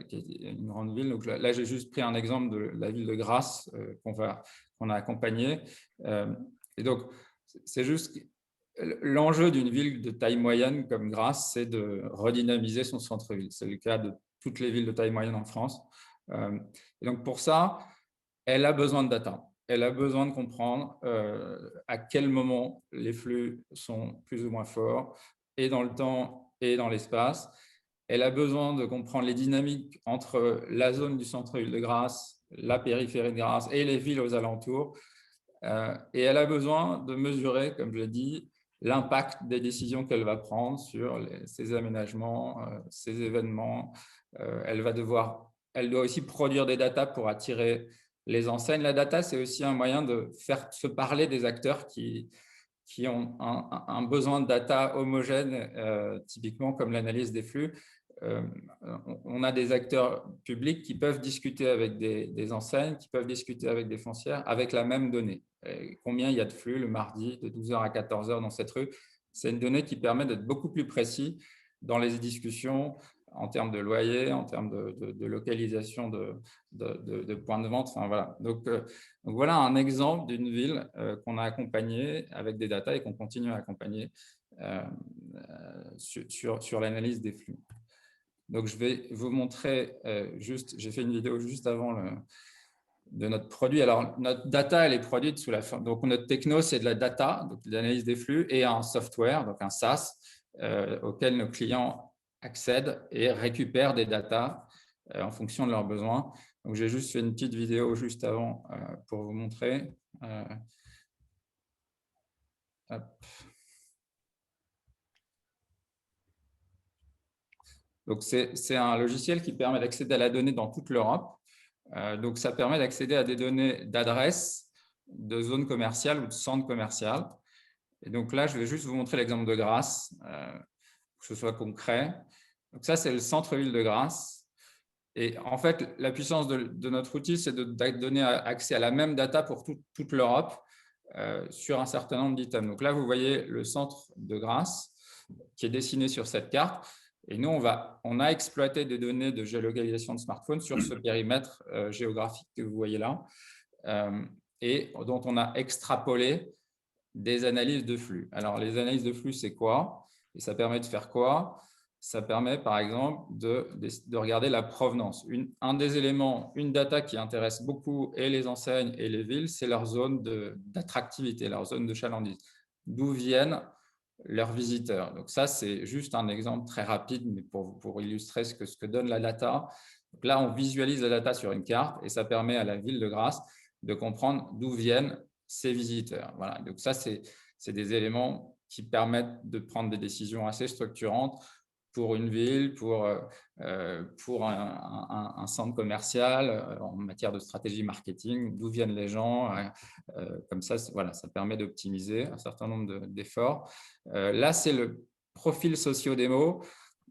qui est une grande ville. Donc, là, j'ai juste pris un exemple de la ville de Grasse qu'on a accompagnée. Et donc, c'est juste l'enjeu d'une ville de taille moyenne comme Grasse, c'est de redynamiser son centre-ville. C'est le cas de toutes les villes de taille moyenne en France. Et donc, pour ça, elle a besoin de data. Elle a besoin de comprendre à quel moment les flux sont plus ou moins forts, et dans le temps et dans l'espace. Elle a besoin de comprendre les dynamiques entre la zone du centre-ville de Grasse, la périphérie de Grasse et les villes aux alentours. Et elle a besoin de mesurer, comme je l'ai dit, l'impact des décisions qu'elle va prendre sur ces aménagements, ces événements. Elle doit aussi produire des datas pour attirer les enseignes. La data, c'est aussi un moyen de faire se parler des acteurs qui ont un besoin de data homogène, typiquement comme l'analyse des flux. On a des acteurs publics qui peuvent discuter avec des enseignes, qui peuvent discuter avec des foncières avec la même donnée. Et combien il y a de flux le mardi de 12h à 14h dans cette rue? C'est une donnée qui permet d'être beaucoup plus précis dans les discussions en termes de loyer, en termes de localisation de points de vente. Enfin, voilà. Donc, voilà un exemple d'une ville qu'on a accompagnée avec des data et qu'on continue à accompagner sur l'analyse des flux. Donc, je vais vous montrer j'ai fait une vidéo juste avant de notre produit. Alors, notre data, elle est produite sous la forme. Donc, notre techno, c'est de la data, donc de l'analyse des flux, et un software, donc un SaaS, auquel nos clients accèdent et récupèrent des datas en fonction de leurs besoins. Donc, j'ai juste fait une petite vidéo juste avant pour vous montrer. Hop. Donc, c'est un logiciel qui permet d'accéder à la donnée dans toute l'Europe. Donc, ça permet d'accéder à des données d'adresse, de zones commerciales ou de centres commerciaux. Et donc là, je vais juste vous montrer l'exemple de Grasse, que ce soit concret. Donc ça, c'est le centre-ville de Grasse. Et en fait, la puissance de notre outil, c'est de donner accès à la même data pour toute l'Europe sur un certain nombre d'items. Donc là, vous voyez le centre de Grasse qui est dessiné sur cette carte. Et nous, on a exploité des données de géolocalisation de smartphones sur ce périmètre géographique que vous voyez là, et dont on a extrapolé des analyses de flux. Alors, les analyses de flux, c'est quoi? Et ça permet de faire quoi? Ça permet, par exemple, de regarder la provenance. Un des éléments, une data qui intéresse beaucoup et les enseignes et les villes, c'est leur zone d'attractivité, leur zone de chalandise. D'où viennent leurs visiteurs. Donc ça, c'est juste un exemple très rapide, mais pour illustrer ce que donne la data. Donc là, on visualise la data sur une carte et ça permet à la ville de Grasse de comprendre d'où viennent ces visiteurs. Voilà. Donc ça, c'est des éléments qui permettent de prendre des décisions assez structurantes pour une ville, pour un centre commercial, en matière de stratégie marketing, d'où viennent les gens. Comme ça, voilà, ça permet d'optimiser un certain nombre d'efforts. Là, c'est le profil socio-démo.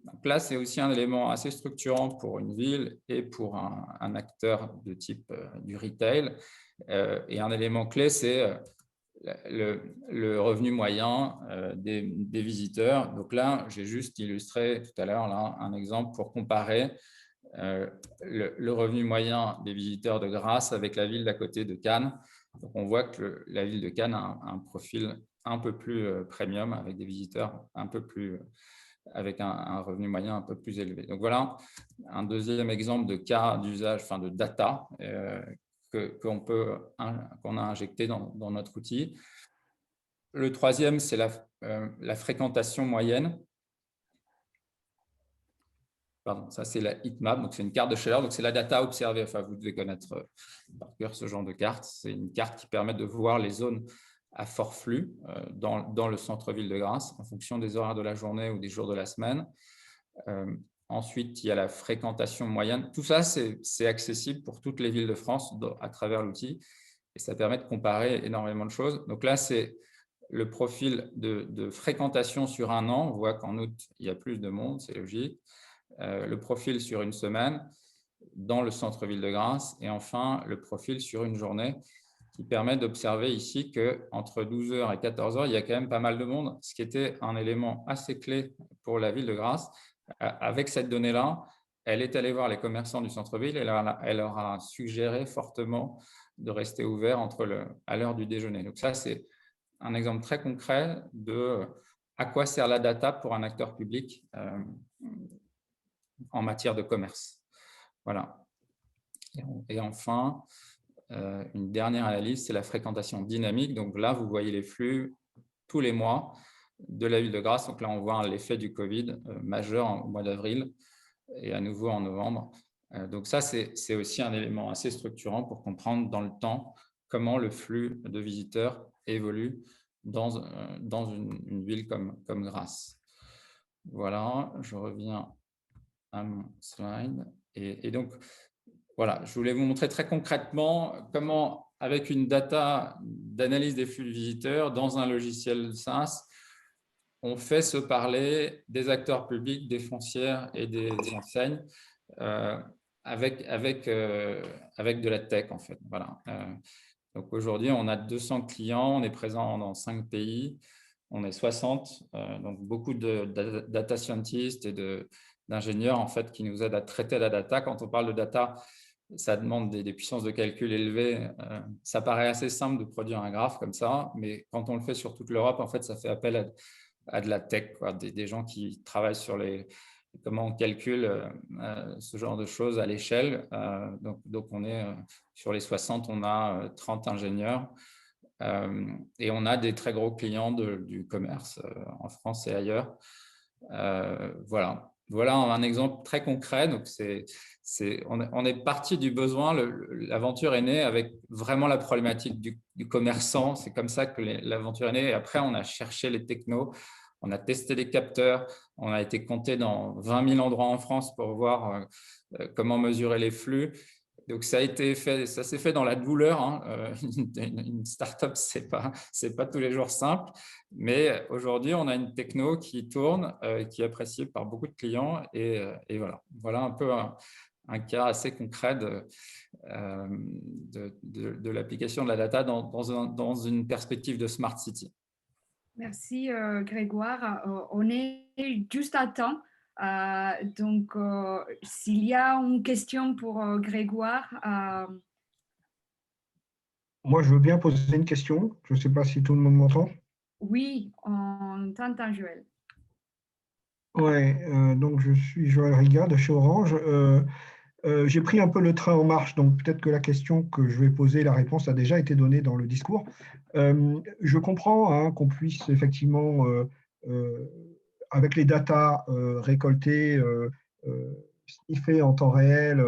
Donc là, c'est aussi un élément assez structurant pour une ville et pour un acteur de type du retail. Et un élément clé, c'est le revenu moyen des visiteurs. Donc là, j'ai juste illustré tout à l'heure un exemple pour comparer le revenu moyen des visiteurs de Grasse avec la ville d'à côté de Cannes. Donc on voit que la ville de Cannes a un profil un peu plus premium, avec des visiteurs un peu plus, avec un revenu moyen un peu plus élevé. Donc voilà un deuxième exemple de cas d'usage, enfin de data qu'on a injecté dans notre outil. Le troisième, c'est la fréquentation moyenne. Pardon, ça c'est la heatmap, donc c'est une carte de chaleur, donc c'est la data observée. Enfin, vous devez connaître par cœur ce genre de carte. C'est une carte qui permet de voir les zones à fort flux dans le centre-ville de Grasse en fonction des horaires de la journée ou des jours de la semaine. Ensuite, il y a la fréquentation moyenne. Tout ça, c'est accessible pour toutes les villes de France à travers l'outil et ça permet de comparer énormément de choses. Donc là, c'est le profil de fréquentation sur un an. On voit qu'en août, il y a plus de monde, c'est logique. Le profil sur une semaine dans le centre-ville de Grasse et enfin le profil sur une journée. qui permet d'observer ici qu'entre 12h et 14h, il y a quand même pas mal de monde, ce qui était un élément assez clé pour la ville de Grasse. Avec cette donnée-là, elle est allée voir les commerçants du centre-ville et elle leur a suggéré fortement de rester ouverts à l'heure du déjeuner. Donc ça, c'est un exemple très concret de à quoi sert la data pour un acteur public en matière de commerce. Voilà. Et enfin, une dernière analyse, c'est la fréquentation dynamique. Donc là, vous voyez les flux tous les mois de la ville de Grasse. Donc là, on voit l'effet du Covid majeur au mois d'avril et à nouveau en novembre. Donc ça, c'est aussi un élément assez structurant pour comprendre dans le temps comment le flux de visiteurs évolue dans une ville comme Grasse. Voilà, je reviens à mon slide. Et donc, voilà, je voulais vous montrer très concrètement comment, avec une data d'analyse des flux de visiteurs dans un logiciel SaaS, on fait se parler des acteurs publics, des foncières et des enseignes avec de la tech, en fait. Voilà. Donc aujourd'hui, on a 200 clients, on est présent dans 5 pays, on est 60, donc beaucoup de data scientists et d'ingénieurs en fait, qui nous aident à traiter la data. Quand on parle de data, ça demande des puissances de calcul élevées. Ça paraît assez simple de produire un graphe comme ça, mais quand on le fait sur toute l'Europe, en fait, ça fait appel à de la tech, quoi, des gens qui travaillent sur comment on calcule ce genre de choses à l'échelle. Donc, on est sur les 60, on a 30 ingénieurs et on a des très gros clients du commerce en France et ailleurs. Voilà un exemple très concret. Donc, on est parti du besoin. L'aventure est née avec vraiment la problématique du commerçant. C'est comme ça que l'aventure est née. Et après, on a cherché les technos. On a testé les capteurs. On a été compté dans 20 000 endroits en France pour voir comment mesurer les flux. Donc, ça s'est fait dans la douleur. Hein. Une start-up, c'est pas tous les jours simple. Mais aujourd'hui, on a une techno qui tourne, qui est appréciée par beaucoup de clients. Et voilà un peu un cas assez concret de l'application de la data dans une perspective de Smart City. Merci Grégoire. On est juste à temps. Donc, s'il y a une question pour Grégoire. Moi, je veux bien poser une question. Je ne sais pas si tout le monde m'entend. Oui, on t'entend, Joël. Oui, donc je suis Joël Riga de chez Orange. J'ai pris un peu le train en marche, donc peut-être que la question que je vais poser, la réponse a déjà été donnée dans le discours. Je comprends qu'on puisse effectivement, avec les datas récoltées, sniffer en temps réel,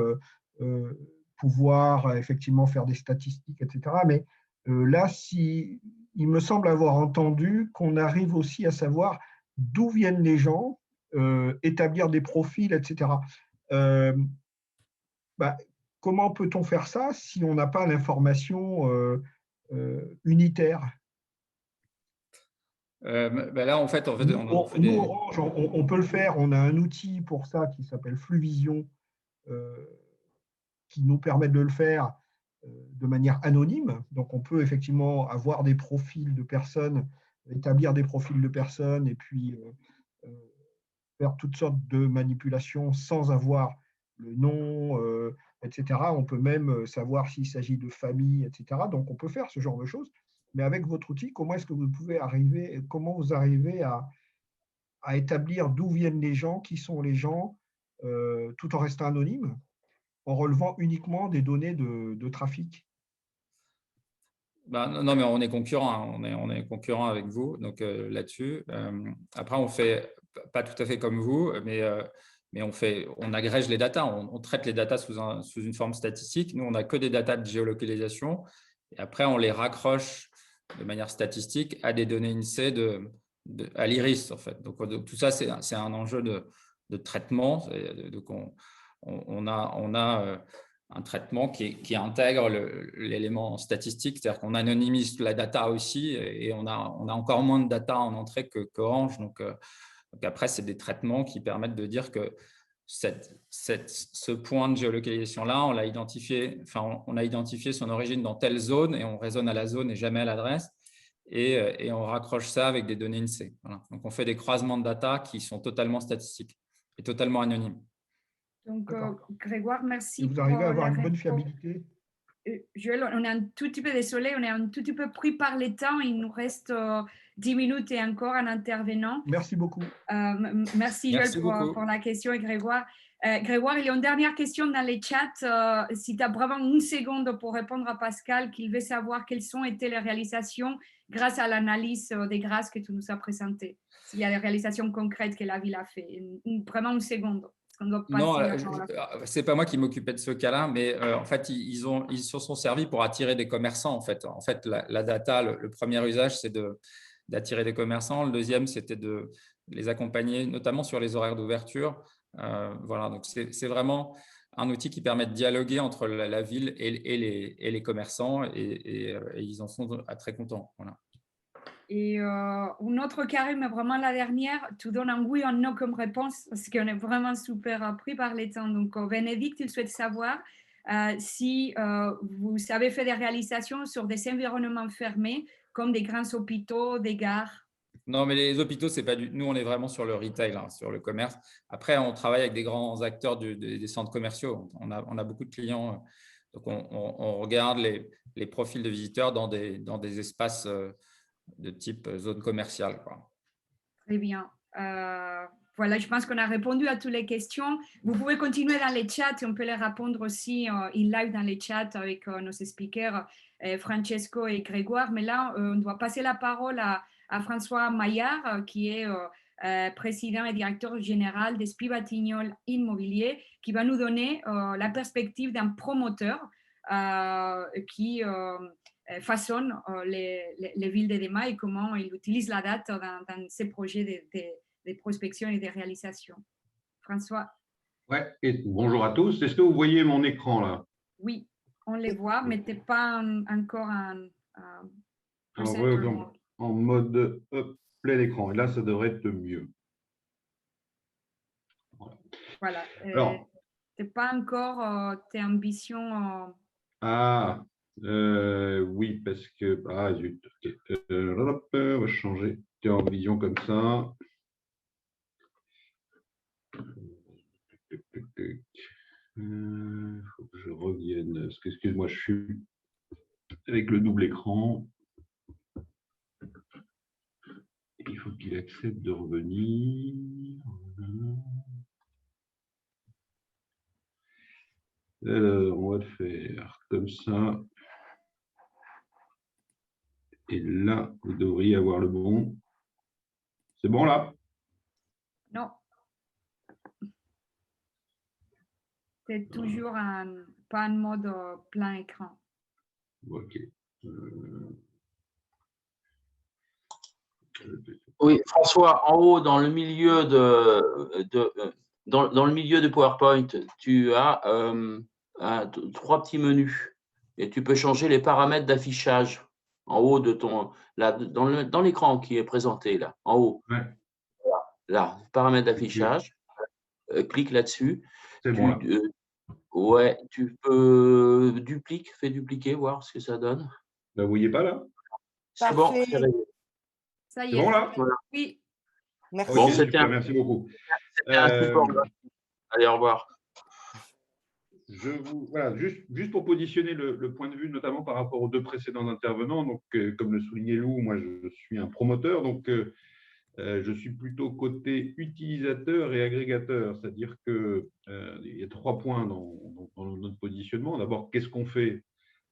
pouvoir effectivement faire des statistiques, etc. Mais là, il me semble avoir entendu qu'on arrive aussi à savoir d'où viennent les gens, établir des profils, etc. Comment peut-on faire ça si on n'a pas l'information unitaire? Là, en fait, nous, Orange, on peut le faire. On a un outil pour ça qui s'appelle Fluvision, qui nous permet de le faire de manière anonyme. Donc, on peut effectivement avoir des profils de personnes, établir des profils de personnes et puis faire toutes sortes de manipulations sans avoir le nom, etc. On peut même savoir s'il s'agit de famille, etc. Donc, on peut faire ce genre de choses. Mais avec votre outil, comment est-ce que vous arrivez à établir d'où viennent les gens, qui sont les gens, tout en restant anonyme, en relevant uniquement des données de trafic? Non, mais on est concurrent, on est concurrent avec vous, donc là-dessus. Après, on fait pas tout à fait comme vous, mais on agrège les datas, on traite les datas sous une forme statistique. Nous, on n'a que des datas de géolocalisation, et après, on les raccroche de manière statistique à des données INSEE à l'iris, en fait. Donc, tout ça, c'est un enjeu de traitement. Donc, on a un traitement qui intègre l'élément statistique, c'est-à-dire qu'on anonymise la data aussi, et on a encore moins de data en entrée qu'Orange. Donc après, c'est des traitements qui permettent de dire que ce point de géolocalisation-là, on a identifié son origine dans telle zone et on raisonne à la zone et jamais à l'adresse. Et on raccroche ça avec des données INSEE. Voilà. Donc, on fait des croisements de data qui sont totalement statistiques et totalement anonymes. Donc, Grégoire, merci. Et vous arrivez à avoir une bonne fiabilité? Joël, on est un tout petit peu désolé, on est un tout petit peu pris par les temps. Il nous reste 10 minutes et encore un intervenant. Merci beaucoup. Merci Joël pour la question et Grégoire. Grégoire, il y a une dernière question dans les chats. Si tu as vraiment une seconde pour répondre à Pascal, qu'il veut savoir quelles ont été les réalisations grâce à l'analyse des grâces que tu nous as présentées. S'il y a des réalisations concrètes que la ville a fait. Vraiment une seconde. Non, c'est pas moi qui m'occupais de ce cas-là, mais en fait, ils se sont servis pour attirer des commerçants. En fait, la data, le premier usage, c'est d'attirer des commerçants. Le deuxième, c'était de les accompagner, notamment sur les horaires d'ouverture. Voilà, donc c'est vraiment un outil qui permet de dialoguer entre la ville et les commerçants, et ils en sont très contents. Voilà. Et une autre, Karim, mais vraiment la dernière, tu donnes un oui ou un non comme réponse, parce qu'on est vraiment super pris par les temps. Donc, Bénédicte, il souhaite savoir si vous avez fait des réalisations sur des environnements fermés, comme des grands hôpitaux, des gares. Non, mais les hôpitaux, c'est pas nous, on est vraiment sur le retail, hein, sur le commerce. Après, on travaille avec des grands acteurs des centres commerciaux. On a beaucoup de clients. Donc, on regarde les profils de visiteurs dans des espaces de type zone commerciale, quoi. Très bien. Voilà, je pense qu'on a répondu à toutes les questions. Vous pouvez continuer dans les chats et on peut les répondre aussi in live dans les chats avec nos speakers Francesco et Grégoire. Mais là, on doit passer la parole à François Maillard, qui est président et directeur général d'Esprit Batignolles Immobilier, qui va nous donner la perspective d'un promoteur qui façonne les villes de demain et comment il utilise la data dans ses projets de prospection et de réalisation. François. Ouais, et bonjour à tous. Est-ce que vous voyez mon écran là? Oui, on les voit, mais tu n'es pas encore en mode plein écran. Et là, ça devrait être mieux. Voilà. Tu n'es pas encore tes ambitions. Oui, parce que. Ah, zut. Okay. On va changer. Tu es en vision comme ça. Faut que je revienne. Excuse-moi, je suis avec le double écran. Il faut qu'il accepte de revenir. Alors, on va le faire comme ça. Et là, vous devriez avoir le bon. C'est bon là? Non. C'est toujours pas en mode plein écran. Ok. Oui, François, en haut, dans le milieu dans le milieu de PowerPoint, tu as 3 petits menus et tu peux changer les paramètres d'affichage en haut de ton, là, dans l'écran qui est présenté là, en haut. Ouais. Là, paramètres d'affichage. Clique là-dessus. C'est bon là. Ouais, tu peux fais dupliquer, voir ce que ça donne. Vous ne voyez pas là? C'est bon, c'est réglé. Ça y est. C'est bon là? Oui. Merci. Okay, bon, merci beaucoup. Allez, au revoir. Voilà, juste pour positionner le point de vue, notamment par rapport aux deux précédents intervenants. Donc, comme le soulignait Lou, moi, je suis un promoteur. Donc, je suis plutôt côté utilisateur et agrégateur. C'est-à-dire qu'il y a 3 points dans notre positionnement. D'abord, qu'est-ce qu'on fait?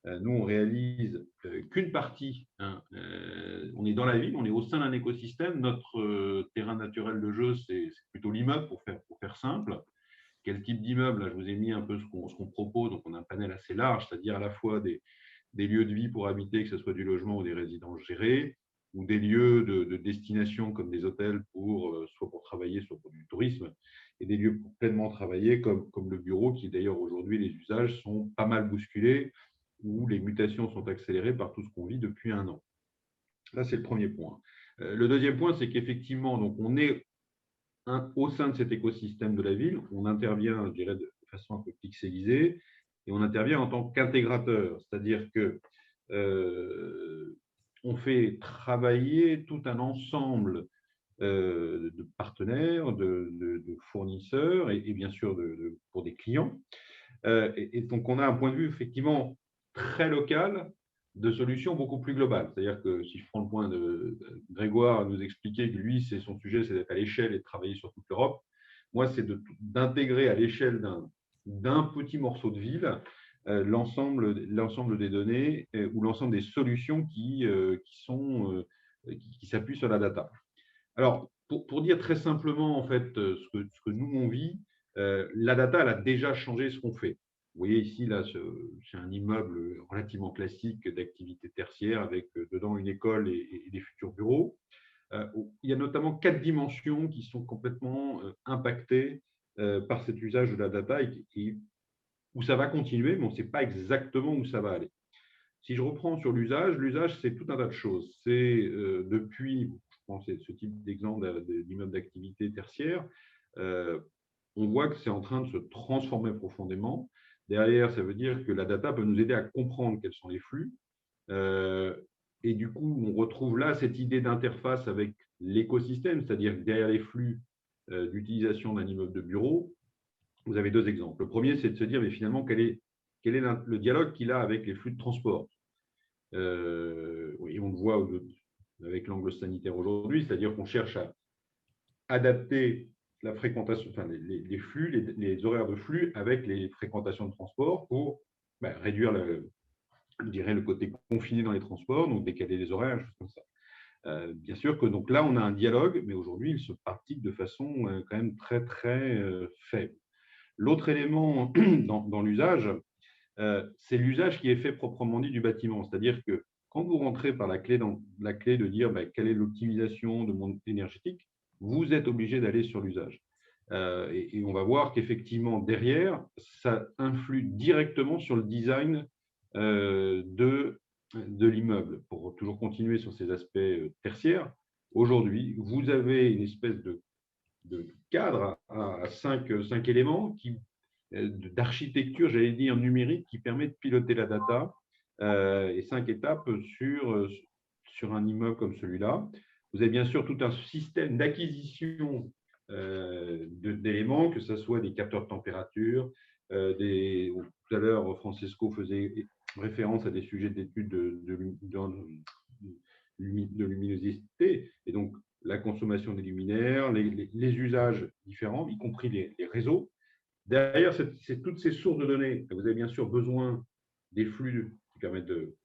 Nous, on réalise qu'une partie. On est dans la ville, on est au sein d'un écosystème. Notre terrain naturel de jeu, c'est plutôt l'immeuble, pour faire simple. Quel type d'immeuble? Là, je vous ai mis un peu ce qu'on propose. Donc, on a un panel assez large, c'est-à-dire à la fois des lieux de vie pour habiter, que ce soit du logement ou des résidences gérées, ou des lieux de destination comme des hôtels, soit pour travailler, soit pour du tourisme, et des lieux pour pleinement travailler, comme le bureau, qui d'ailleurs aujourd'hui, les usages sont pas mal bousculés, où les mutations sont accélérées par tout ce qu'on vit depuis 1 an. Là, c'est le premier point. Le deuxième point, c'est qu'effectivement, donc on est au sein de cet écosystème de la ville, on intervient, je dirais, de façon un peu pixelisée, et on intervient en tant qu'intégrateur, c'est-à-dire que on fait travailler tout un ensemble de partenaires, de fournisseurs et bien sûr pour des clients. Et donc, on a un point de vue effectivement très local de solutions beaucoup plus globales. C'est-à-dire que si je prends le point de Grégoire nous expliquer que lui, son sujet, c'est d'être à l'échelle et de travailler sur toute l'Europe. Moi, c'est d'intégrer à l'échelle d'un petit morceau de ville l'ensemble des données ou l'ensemble des solutions qui s'appuient sur la data. Alors, pour dire très simplement, en fait, ce que nous, on vit, la data, elle a déjà changé ce qu'on fait. Vous voyez ici, là, c'est un immeuble relativement classique d'activité tertiaire avec dedans une école et des futurs bureaux. Il y a notamment 4 dimensions qui sont complètement impactées par cet usage de la data et où ça va continuer, mais on ne sait pas exactement où ça va aller. Si je reprends sur l'usage, c'est tout un tas de choses. C'est depuis, je pense, ce type d'exemple d'immeuble d'activité tertiaire, on voit que c'est en train de se transformer profondément. Derrière, ça veut dire que la data peut nous aider à comprendre quels sont les flux. Et du coup, on retrouve là cette idée d'interface avec l'écosystème, c'est-à-dire que derrière les flux d'utilisation d'un immeuble de bureau, vous avez 2 exemples. Le premier, c'est de se dire, mais finalement, quel est le dialogue qu'il a avec les flux de transport. Oui, on le voit avec l'angle sanitaire aujourd'hui, c'est-à-dire qu'on cherche à adapter la fréquentation, enfin, les flux, les horaires de flux avec les fréquentations de transport pour réduire je dirais, le côté confiné dans les transports, donc décaler les horaires, choses comme ça. Bien sûr que donc là, on a un dialogue, mais aujourd'hui, il se pratique de façon quand même très, très faible. L'autre élément dans l'usage, c'est l'usage qui est fait proprement dit du bâtiment. C'est-à-dire que quand vous rentrez par la clé de dire quelle est l'optimisation de mon énergétique, vous êtes obligé d'aller sur l'usage. Et on va voir qu'effectivement, derrière, ça influe directement sur le design de l'immeuble. Pour toujours continuer sur ces aspects tertiaires, aujourd'hui, vous avez une espèce de cadre à 5 éléments d'architecture, j'allais dire numérique, qui permet de piloter la data et 5 étapes sur un immeuble comme celui-là. Vous avez bien sûr tout un système d'acquisition d'éléments, que ce soit des capteurs de température, tout à l'heure, Francesco faisait référence à des sujets d'études de luminosité, et donc la consommation des luminaires, les usages différents, y compris les réseaux. Derrière, c'est toutes ces sources de données. Vous avez bien sûr besoin des flux qui permettent de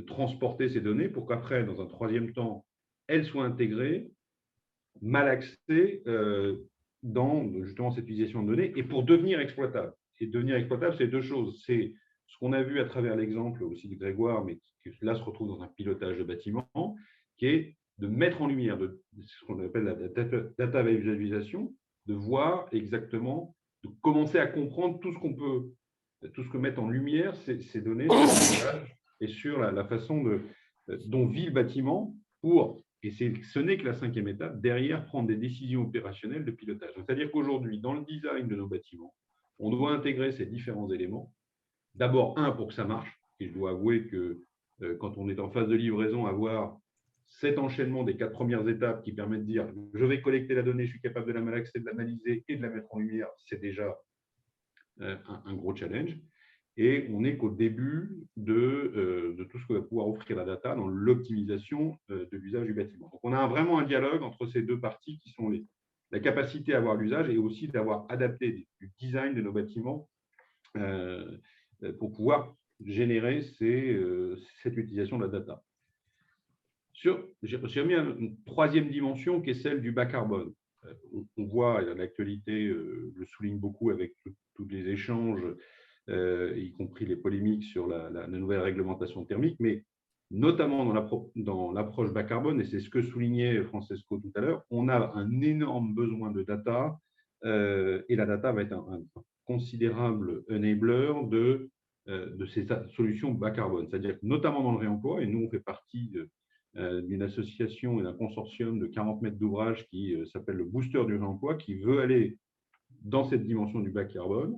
transporter ces données pour qu'après, dans un troisième temps, elles soient intégrées, malaxées dans justement cette utilisation de données et pour devenir exploitables. Et devenir exploitable, c'est 2 choses. C'est ce qu'on a vu à travers l'exemple aussi de Grégoire, mais qui là se retrouve dans un pilotage de bâtiment, qui est de mettre en lumière, ce qu'on appelle la data visualisation, de voir exactement, de commencer à comprendre tout ce que mettent en lumière ces données sur l'usage et sur la façon dont vit le bâtiment et ce n'est que la 5e étape, derrière prendre des décisions opérationnelles de pilotage. C'est-à-dire qu'aujourd'hui, dans le design de nos bâtiments, on doit intégrer ces différents éléments. D'abord, pour que ça marche, et je dois avouer que quand on est en phase de livraison, avoir cet enchaînement des 4 premières étapes qui permet de dire je vais collecter la donnée, je suis capable de la malaxer, de l'analyser et de la mettre en lumière, c'est déjà un gros challenge. Et on n'est qu'au début de tout ce que va pouvoir offrir la data dans l'optimisation de l'usage du bâtiment. Donc, on a vraiment un dialogue entre ces 2 parties qui sont la capacité à avoir l'usage et aussi d'avoir adapté du design de nos bâtiments pour pouvoir générer cette utilisation de la data. J'ai mis une 3e dimension qui est celle du bas carbone. On voit, l'actualité le souligne beaucoup avec tous les échanges, y compris les polémiques sur la nouvelle réglementation thermique, mais notamment dans l'approche bas carbone, et c'est ce que soulignait Francesco tout à l'heure, on a un énorme besoin de data, et la data va être un considérable enabler de ces solutions bas carbone, c'est-à-dire notamment dans le réemploi, et nous on fait partie d'une association et d'un consortium de 40 mètres d'ouvrage qui s'appelle le Booster du réemploi, qui veut aller dans cette dimension du bas carbone,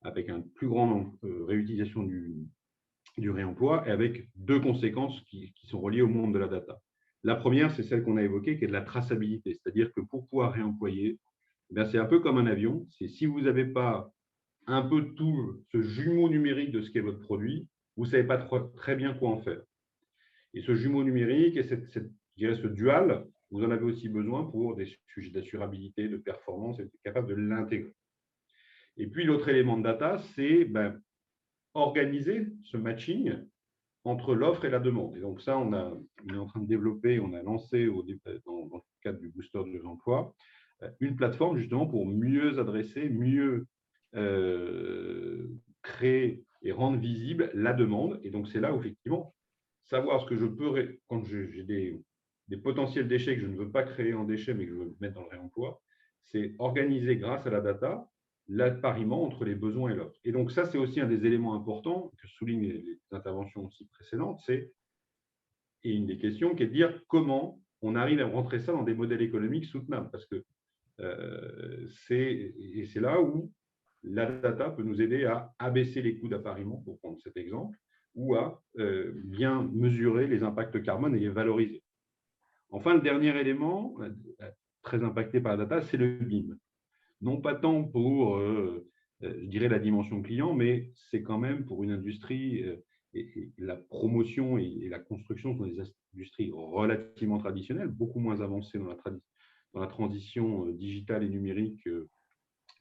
avec un plus grand réutilisation du réemploi et avec deux conséquences qui sont reliées au monde de la data. La première, c'est celle qu'on a évoquée, qui est de la traçabilité, c'est-à-dire que pour pouvoir réemployer, c'est un peu comme un avion, c'est si vous n'avez pas un peu tout ce jumeau numérique de ce qu'est votre produit, vous ne savez pas très bien quoi en faire. Et ce jumeau numérique et je dirais ce dual, vous en avez aussi besoin pour des sujets d'assurabilité, de performance, et être capable de l'intégrer. Et puis l'autre élément de data, c'est organiser ce matching entre l'offre et la demande. Et donc ça, on est en train de développer, on a lancé dans le cadre du Booster de l'emploi, une plateforme justement pour mieux adresser, mieux créer et rendre visible la demande. Et donc c'est là où effectivement, savoir ce que je peux, quand j'ai des potentiels déchets que je ne veux pas créer en déchets, mais que je veux mettre dans le réemploi, c'est organiser grâce à la data l'appariement entre les besoins et l'offre. Et donc ça, c'est aussi un des éléments importants que soulignent les interventions aussi précédentes, et une des questions qui est de dire comment on arrive à rentrer ça dans des modèles économiques soutenables, parce que c'est là où la data peut nous aider à abaisser les coûts d'appariement, pour prendre cet exemple, ou à bien mesurer les impacts carbone et les valoriser. Enfin, le dernier élément, très impacté par la data, c'est le BIM. Non pas tant pour, je dirais, la dimension client, mais c'est quand même pour une industrie, et la promotion et la construction sont des industries relativement traditionnelles, beaucoup moins avancées dans la transition digitale et numérique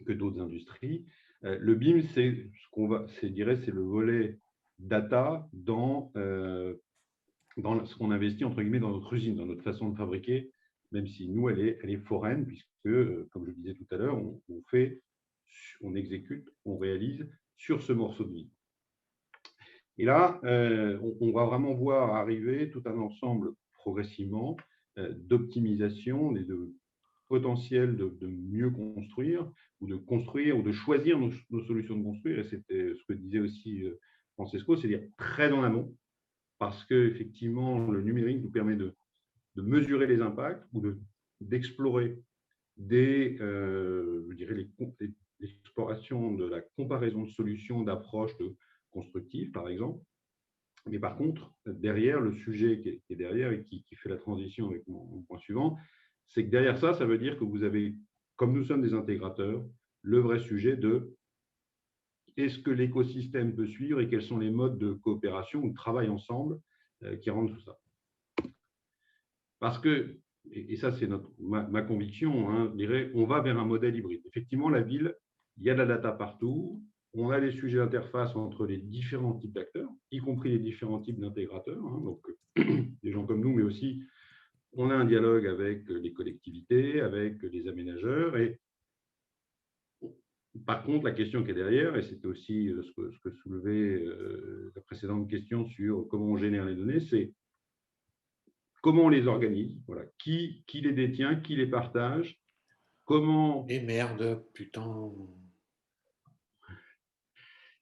que d'autres industries. Le BIM, c'est le volet data dans ce qu'on investit, entre guillemets, dans notre usine, dans notre façon de fabriquer, même si nous, elle est foraine, puisque, comme je le disais tout à l'heure, on exécute, on réalise sur ce morceau de vie. Et là, on va vraiment voir arriver tout un ensemble progressivement d'optimisation et de potentiel de mieux construire, ou de choisir nos solutions de construire. Et c'était ce que disait aussi Francesco, c'est-à-dire très en amont, parce qu'effectivement, le numérique nous permet de mesurer les impacts ou d'explorer l'exploration de la comparaison de solutions, d'approches constructives, par exemple. Mais par contre, derrière, le sujet qui est derrière et qui fait la transition avec mon point suivant, c'est que derrière ça, ça veut dire que vous avez, comme nous sommes des intégrateurs, le vrai sujet de est-ce que l'écosystème peut suivre et quels sont les modes de coopération ou de travail ensemble qui rendent tout ça. Parce que, et ça c'est ma conviction, hein, je dirais, on va vers un modèle hybride. Effectivement, la ville, il y a de la data partout, on a les sujets d'interface entre les différents types d'acteurs, y compris les différents types d'intégrateurs, hein, donc des gens comme nous, mais aussi on a un dialogue avec les collectivités, avec les aménageurs. Et par contre, la question qui est derrière, et c'était aussi ce que soulevait la précédente question sur comment on génère les données, c'est comment on les organise, voilà. Qui les détient, qui les partage, comment… Et merde, putain.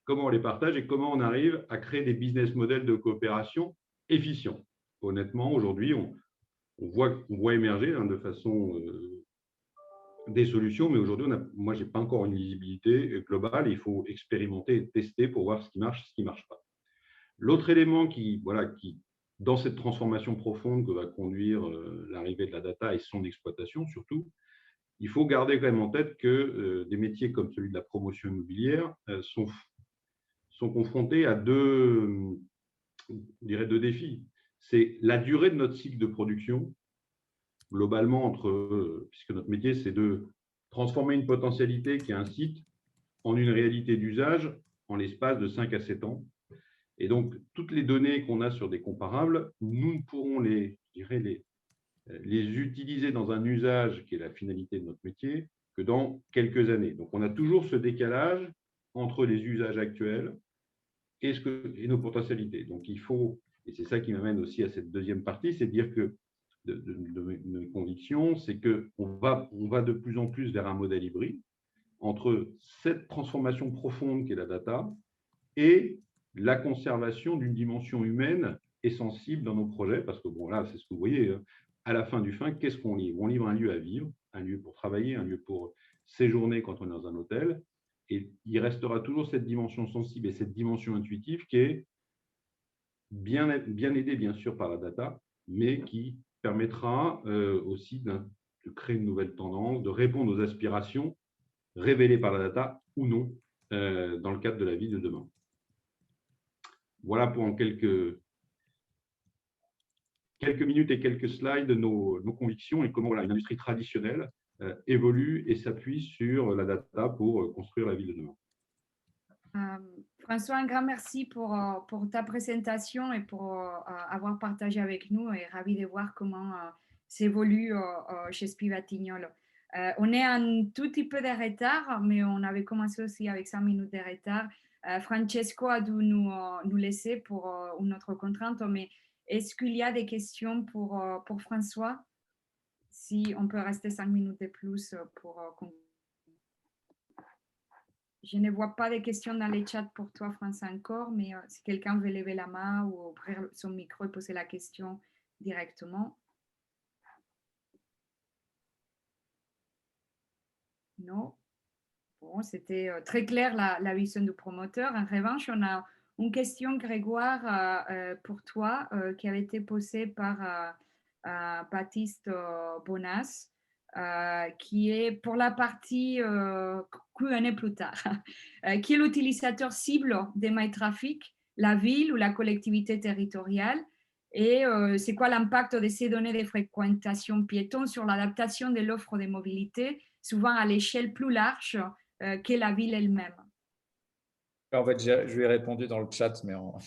Comment on les partage et comment on arrive à créer des business models de coopération efficients. Honnêtement, aujourd'hui, on voit émerger de façon des solutions, mais aujourd'hui, moi, je n'ai pas encore une visibilité globale. Il faut expérimenter et tester pour voir ce qui marche, ce qui ne marche pas. L'autre élément qui, dans cette transformation profonde que va conduire l'arrivée de la data et son exploitation surtout, il faut garder quand même en tête que des métiers comme celui de la promotion immobilière sont confrontés à deux défis. C'est la durée de notre cycle de production, globalement, puisque notre métier, c'est de transformer une potentialité qui est un site en une réalité d'usage en l'espace de 5 à 7 ans. Et donc, toutes les données qu'on a sur des comparables, nous pourrons les utiliser dans un usage qui est la finalité de notre métier que dans quelques années. Donc, on a toujours ce décalage entre les usages actuels et nos potentialités. Donc, il faut, et c'est ça qui m'amène aussi à cette deuxième partie, c'est de dire que de mes convictions, c'est qu'on va de plus en plus vers un modèle hybride entre cette transformation profonde qu'est la data et la conservation d'une dimension humaine et sensible dans nos projets, parce que bon, là, c'est ce que vous voyez, à la fin du fin, qu'est-ce qu'on livre? On livre un lieu à vivre, un lieu pour travailler, un lieu pour séjourner quand on est dans un hôtel, et il restera toujours cette dimension sensible et cette dimension intuitive qui est bien aidée, bien sûr, par la data, mais qui permettra aussi de créer une nouvelle tendance, de répondre aux aspirations révélées par la data ou non dans le cadre de la vie de demain. Voilà pour en quelques minutes et quelques slides nos convictions et comment voilà, une industrie traditionnelle évolue et s'appuie sur la data pour construire la ville de demain. François, un grand merci pour ta présentation et pour avoir partagé avec nous, et ravi de voir comment s'évolue chez Spivatignol. On est un tout petit peu de retard, mais on avait commencé aussi avec 5 minutes de retard. Francesco a dû nous laisser pour une autre contrainte, mais est-ce qu'il y a des questions pour François? Si on peut rester 5 minutes de plus pour conclure. Je ne vois pas de questions dans les chats pour toi, François, encore, mais si quelqu'un veut lever la main ou ouvrir son micro et poser la question directement. Non. Bon, c'était très clair la vision du promoteur. En revanche, on a une question, Grégoire, pour toi, qui avait été posée par Baptiste Bonas, qui est pour la partie Q&A plus tard, qui est l'utilisateur cible des MyTraffic, la ville ou la collectivité territoriale, et c'est quoi l'impact de ces données de fréquentation piéton sur l'adaptation de l'offre de mobilité, souvent à l'échelle plus large qu'est la ville elle-même. En fait, je lui ai répondu dans le chat, mais en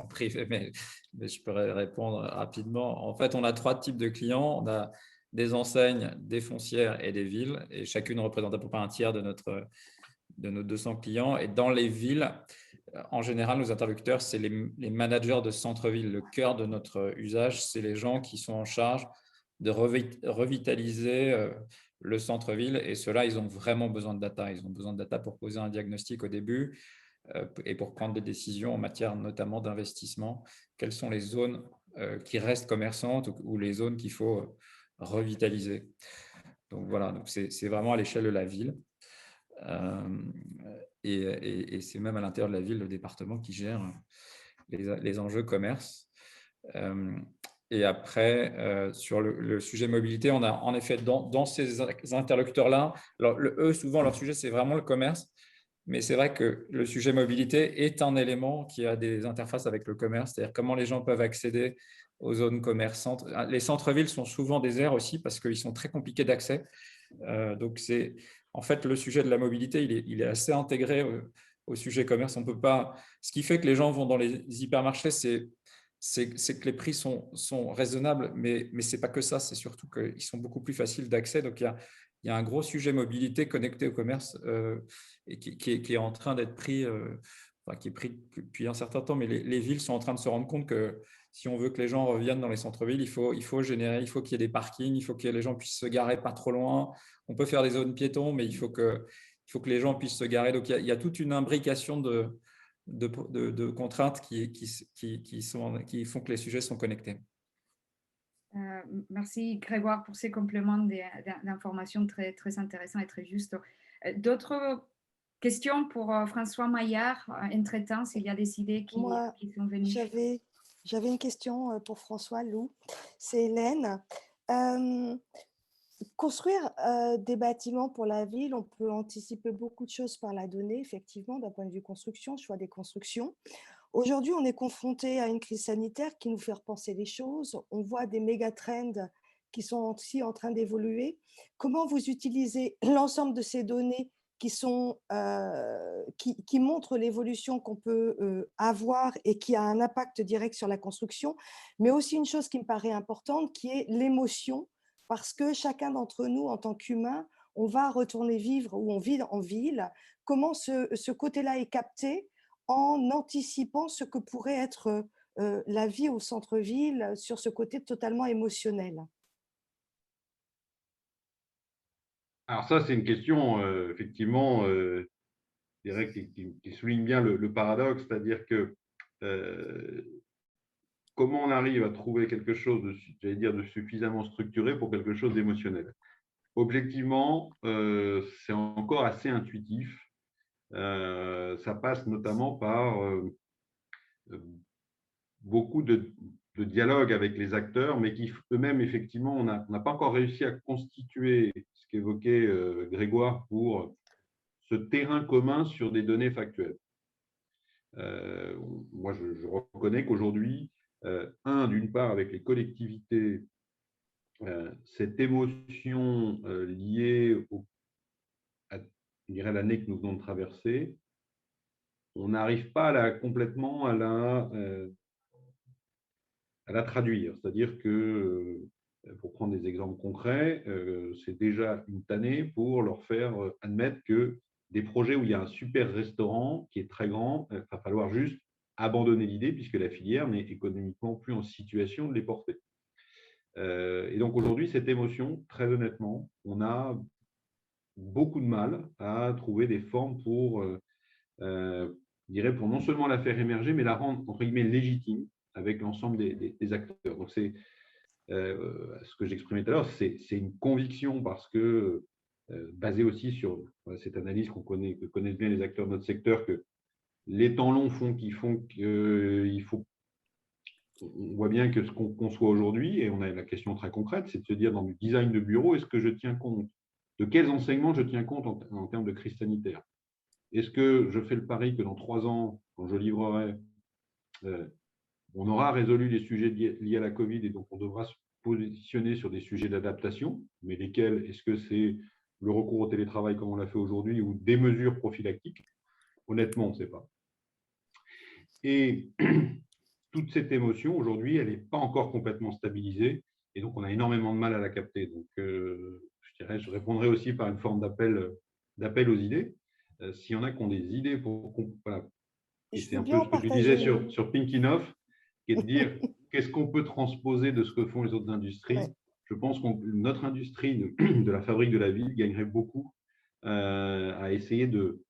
privé, mais je pourrais répondre rapidement. En fait, on a 3 types de clients. On a des enseignes, des foncières et des villes, et chacune représente à peu près un tiers de nos 200 clients. Et dans les villes, en général, nos interlocuteurs, c'est les managers de centre-ville. Le cœur de notre usage, c'est les gens qui sont en charge de revitaliser le centre-ville. Et ceux-là, ils ont vraiment besoin de data. Ils ont besoin de data pour poser un diagnostic au début et pour prendre des décisions en matière notamment d'investissement. Quelles sont les zones qui restent commerçantes ou les zones qu'il faut revitaliser. Donc voilà, c'est vraiment à l'échelle de la ville. Et c'est même à l'intérieur de la ville, le département qui gère les enjeux commerce. Et après, sur le sujet mobilité, on a en effet dans ces interlocuteurs-là, eux, souvent, leur sujet, c'est vraiment le commerce. Mais c'est vrai que le sujet mobilité est un élément qui a des interfaces avec le commerce, c'est-à-dire comment les gens peuvent accéder aux zones commerçantes. Les centres-villes sont souvent déserts aussi parce qu'ils sont très compliqués d'accès. Donc, c'est en fait le sujet de la mobilité, il est assez intégré au sujet commerce. On peut pas. Ce qui fait que les gens vont dans les hypermarchés, c'est que les prix sont raisonnables, mais ce n'est pas que ça, c'est surtout qu'ils sont beaucoup plus faciles d'accès. Donc, il y a un gros sujet mobilité connecté au commerce et qui est en train d'être pris, qui est pris depuis un certain temps, mais les villes sont en train de se rendre compte que si on veut que les gens reviennent dans les centres-villes, il faut qu'il y ait des parkings, il faut que les gens puissent se garer pas trop loin. On peut faire des zones piétons, mais il faut que les gens puissent se garer. Donc, il y a toute une imbrication de contraintes qui font que les sujets sont connectés. Merci Grégoire pour ces compléments d'informations très, très intéressants et très justes. D'autres questions pour François Maillard, entre-temps, s'il y a des idées qui sont venues? J'avais une question pour François, Lou. C'est Hélène. Construire des bâtiments pour la ville, on peut anticiper beaucoup de choses par la donnée, effectivement, d'un point de vue construction, choix des constructions. Aujourd'hui, on est confronté à une crise sanitaire qui nous fait repenser les choses. On voit des méga trends qui sont aussi en train d'évoluer. Comment vous utilisez l'ensemble de ces données qui montrent l'évolution qu'on peut avoir et qui a un impact direct sur la construction, mais aussi une chose qui me paraît importante, qui est l'émotion, parce que chacun d'entre nous, en tant qu'humain, on va retourner vivre ou on vit en ville. Comment ce côté-là est capté en anticipant ce que pourrait être la vie au centre-ville sur ce côté totalement émotionnel? Alors ça, c'est une question, effectivement, je dirais qui souligne bien le paradoxe, c'est-à-dire que comment on arrive à trouver quelque chose j'allais dire, de suffisamment structuré pour quelque chose d'émotionnel. Objectivement, c'est encore assez intuitif. Ça passe notamment par beaucoup de dialogue avec les acteurs, mais qui eux-mêmes, effectivement, on n'a pas encore réussi à constituer ce qu'évoquait Grégoire pour ce terrain commun sur des données factuelles. Moi, je reconnais qu'aujourd'hui, d'une part, avec les collectivités, cette émotion liée à, je dirais, l'année que nous venons de traverser, on n'arrive pas complètement à la traduire. C'est-à-dire que, pour prendre des exemples concrets, c'est déjà une tannée pour leur faire admettre que des projets où il y a un super restaurant qui est très grand, il va falloir juste abandonner l'idée puisque la filière n'est économiquement plus en situation de les porter. Et donc aujourd'hui, cette émotion, très honnêtement, on a beaucoup de mal à trouver des formes pour, je dirais, pour non seulement la faire émerger, mais la rendre, entre guillemets, légitime avec l'ensemble des acteurs. Donc c'est ce que j'exprimais tout à l'heure, c'est une conviction parce que, basée aussi sur cette analyse que connaissent bien les acteurs de notre secteur, que les temps longs font qu'il faut. On voit bien que ce qu'on conçoit aujourd'hui, et on a la question très concrète, c'est de se dire dans le design de bureau, est-ce que je tiens compte de quels enseignements je tiens compte en termes de crise sanitaire? Est-ce que je fais le pari que dans 3 ans, quand je livrerai, on aura résolu les sujets liés à la Covid et donc on devra se positionner sur des sujets d'adaptation, mais lesquels, est-ce que c'est le recours au télétravail comme on l'a fait aujourd'hui ou des mesures prophylactiques? Honnêtement, on ne sait pas. Et toute cette émotion, aujourd'hui, elle n'est pas encore complètement stabilisée et donc on a énormément de mal à la capter. Donc, je répondrai aussi par une forme d'appel aux idées. S'il y en a qui ont des idées pour… Voilà. Et c'est un peu ce que je disais sur Pinkinov, qui est de dire qu'est-ce qu'on peut transposer de ce que font les autres industries. Ouais. Je pense que notre industrie de la fabrique de la ville gagnerait beaucoup à essayer de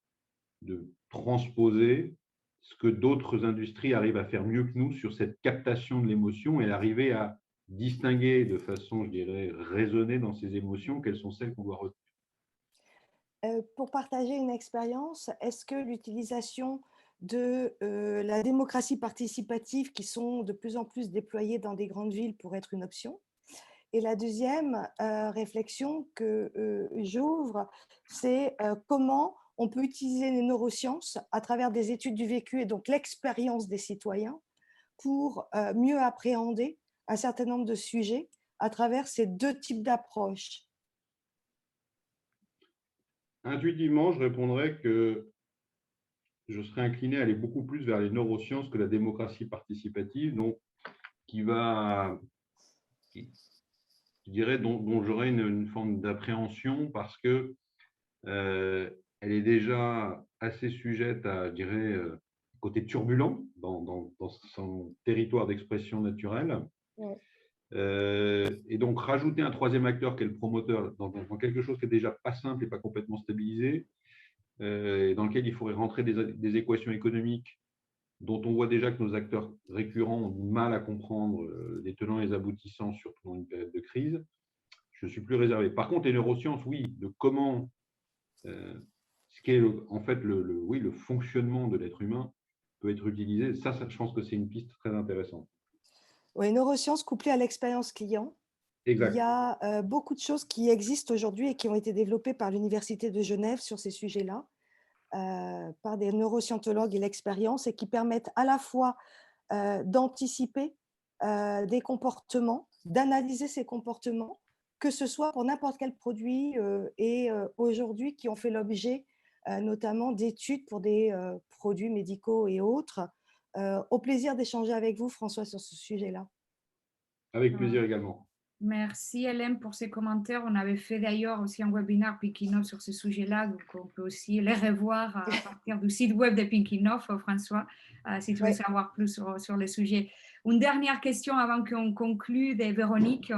transposer ce que d'autres industries arrivent à faire mieux que nous sur cette captation de l'émotion et arriver à distinguer de façon, je dirais, raisonnée dans ces émotions, quelles sont celles qu'on doit retenir. Pour partager une expérience, est-ce que l'utilisation de la démocratie participative qui sont de plus en plus déployées dans des grandes villes pourrait être une option? Et la deuxième réflexion que j'ouvre, c'est comment on peut utiliser les neurosciences à travers des études du vécu et donc l'expérience des citoyens pour mieux appréhender un certain nombre de sujets à travers ces deux types d'approches. Intuitivement, je répondrais que je serais incliné à aller beaucoup plus vers les neurosciences que la démocratie participative, donc je dirais, dont j'aurais une forme d'appréhension parce que elle est déjà assez sujette à, je dirais, côté turbulent dans son territoire d'expression naturelle. Ouais. Et donc, rajouter un troisième acteur qui est le promoteur dans quelque chose qui est déjà pas simple et pas complètement stabilisé, dans lequel il faudrait rentrer des équations économiques dont on voit déjà que nos acteurs récurrents ont du mal à comprendre les tenants et les aboutissants, surtout dans une période de crise. Je suis plus réservé. Par contre, les neurosciences, oui, de comment… ce qui est en fait le fonctionnement de l'être humain peut être utilisé. Ça, je pense que c'est une piste très intéressante. Oui, neurosciences couplées à l'expérience client. Exact. Il y a beaucoup de choses qui existent aujourd'hui et qui ont été développées par l'Université de Genève sur ces sujets-là, par des neuroscientologues et l'expérience, et qui permettent à la fois d'anticiper des comportements, d'analyser ces comportements, que ce soit pour n'importe quel produit et aujourd'hui qui ont fait l'objet notamment d'études pour des produits médicaux et autres. Au plaisir d'échanger avec vous, François, sur ce sujet-là. Avec plaisir également. Merci Hélène pour ces commentaires. On avait fait d'ailleurs aussi un webinaire Pinkinov sur ce sujet-là, donc on peut aussi les revoir à partir du site web de Pinkinov, François, si tu veux savoir plus sur le sujet. Une dernière question avant qu'on conclue de Véronique.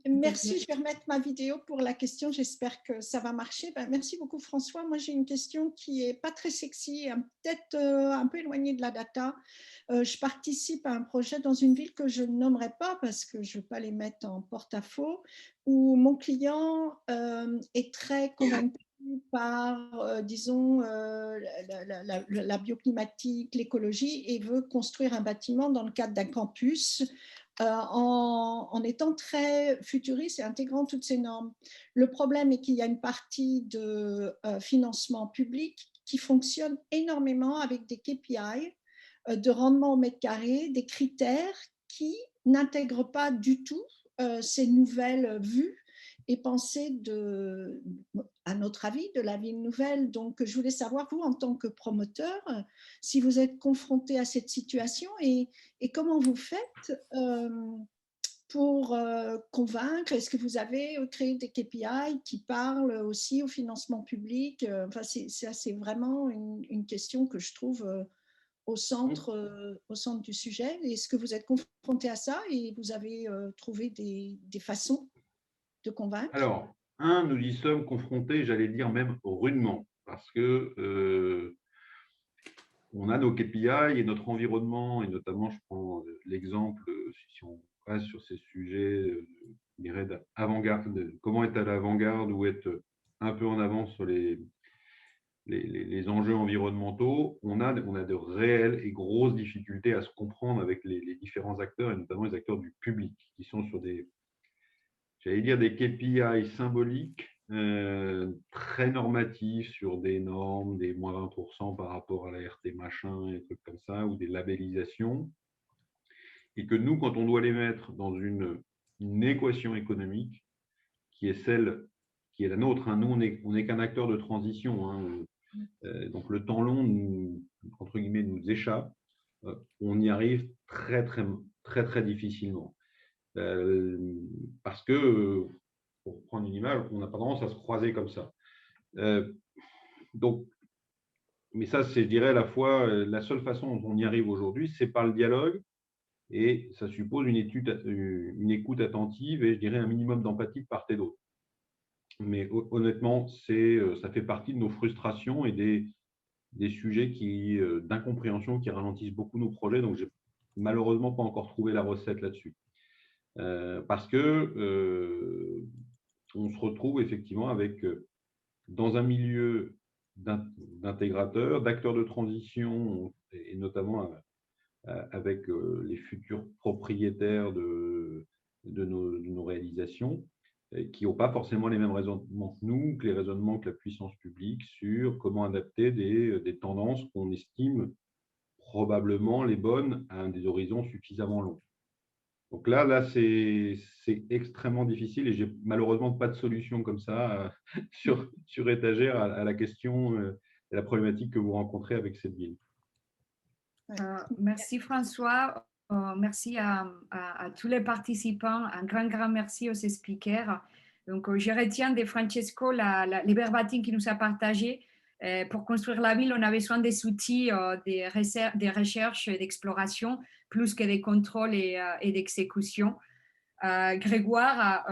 Merci, je vais remettre ma vidéo pour la question, j'espère que ça va marcher. Ben, merci beaucoup François. Moi j'ai une question qui n'est pas très sexy, peut-être un peu éloignée de la data. Je participe à un projet dans une ville que je ne nommerai pas parce que je ne veux pas les mettre en porte-à-faux, où mon client est très convaincu par, disons, la bioclimatique, l'écologie et veut construire un bâtiment dans le cadre d'un campus en étant très futuriste et intégrant toutes ces normes. Le problème est qu'il y a une partie de financement public qui fonctionne énormément avec des KPI de rendement au mètre carré, des critères qui n'intègrent pas du tout ces nouvelles vues et pensées à notre avis, de la ville nouvelle. Donc, je voulais savoir, vous, en tant que promoteur, si vous êtes confronté à cette situation et comment vous faites pour convaincre. Est-ce que vous avez créé des KPI qui parlent aussi au financement public? Enfin, c'est vraiment une question que je trouve au centre du sujet. Est-ce que vous êtes confronté à ça et vous avez trouvé des façons de convaincre? Alors, nous y sommes confrontés, j'allais dire même rudement, parce que on a nos KPI et notre environnement, et notamment, je prends l'exemple, si on passe sur ces sujets, je dirais d'avant-garde, comment être à l'avant-garde ou être un peu en avance sur les enjeux environnementaux, on a de réelles et grosses difficultés à se comprendre avec les différents acteurs, et notamment les acteurs du public, qui sont sur des, j'allais dire, des KPI symboliques, très normatifs sur des normes, des moins 20% par rapport à la RT machin, et des trucs comme ça, ou des labellisations. Et que nous, quand on doit les mettre dans une équation économique, qui est celle qui est la nôtre, hein, nous, on n'est qu'un acteur de transition, hein, donc le temps long, entre guillemets, nous échappe, on y arrive très difficilement. Parce que, pour prendre une image, on a pas tendance à se croiser comme ça. Donc, mais ça, c'est, je dirais, à la fois la seule façon dont on y arrive aujourd'hui, c'est par le dialogue, et ça suppose une écoute attentive et, je dirais, un minimum d'empathie de part et d'autre. Mais honnêtement, ça fait partie de nos frustrations et des sujets d'incompréhension qui ralentissent beaucoup nos projets. Donc, je n'ai malheureusement pas encore trouvé la recette là-dessus. Parce que on se retrouve effectivement avec, dans un milieu d'intégrateurs, d'acteurs de transition, et notamment avec les futurs propriétaires de nos réalisations, qui n'ont pas forcément les mêmes raisonnements que nous, que les raisonnements que la puissance publique sur comment adapter des tendances qu'on estime probablement les bonnes à des horizons suffisamment longs. Donc là c'est extrêmement difficile et j'ai malheureusement pas de solution comme ça sur étagère à la question et la problématique que vous rencontrez avec cette ville. Merci François. Merci à tous les participants. Un grand merci aux speakers. Donc, je retiens de Francesco les verbatim qu'il nous a partagés. Pour construire la ville, on a besoin des outils, des recherches et d'exploration, plus que des contrôles et d'exécution. Grégoire,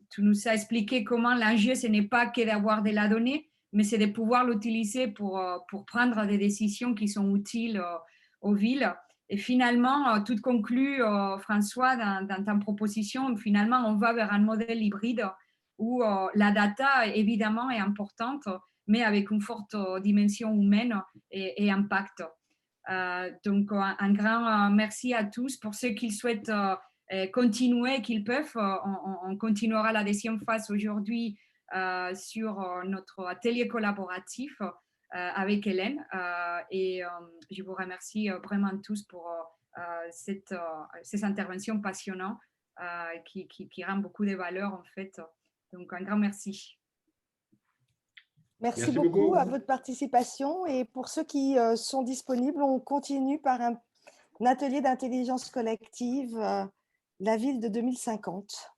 tu nous as expliqué comment l'enjeu, ce n'est pas que d'avoir de la donnée, mais c'est de pouvoir l'utiliser pour prendre des décisions qui sont utiles aux villes. Et finalement, tout conclut, François, dans ta proposition, finalement, on va vers un modèle hybride où la data, évidemment, est importante, mais avec une forte dimension humaine et impact. Donc, un grand merci à tous. Pour ceux qui souhaitent continuer, qu'ils peuvent, on continuera la deuxième phase aujourd'hui sur notre atelier collaboratif avec Hélène et je vous remercie vraiment tous pour ces interventions passionnantes qui rendent beaucoup de valeur en fait. Donc un grand merci. Merci beaucoup à votre participation et pour ceux qui sont disponibles, on continue par un atelier d'intelligence collective, la ville de 2050.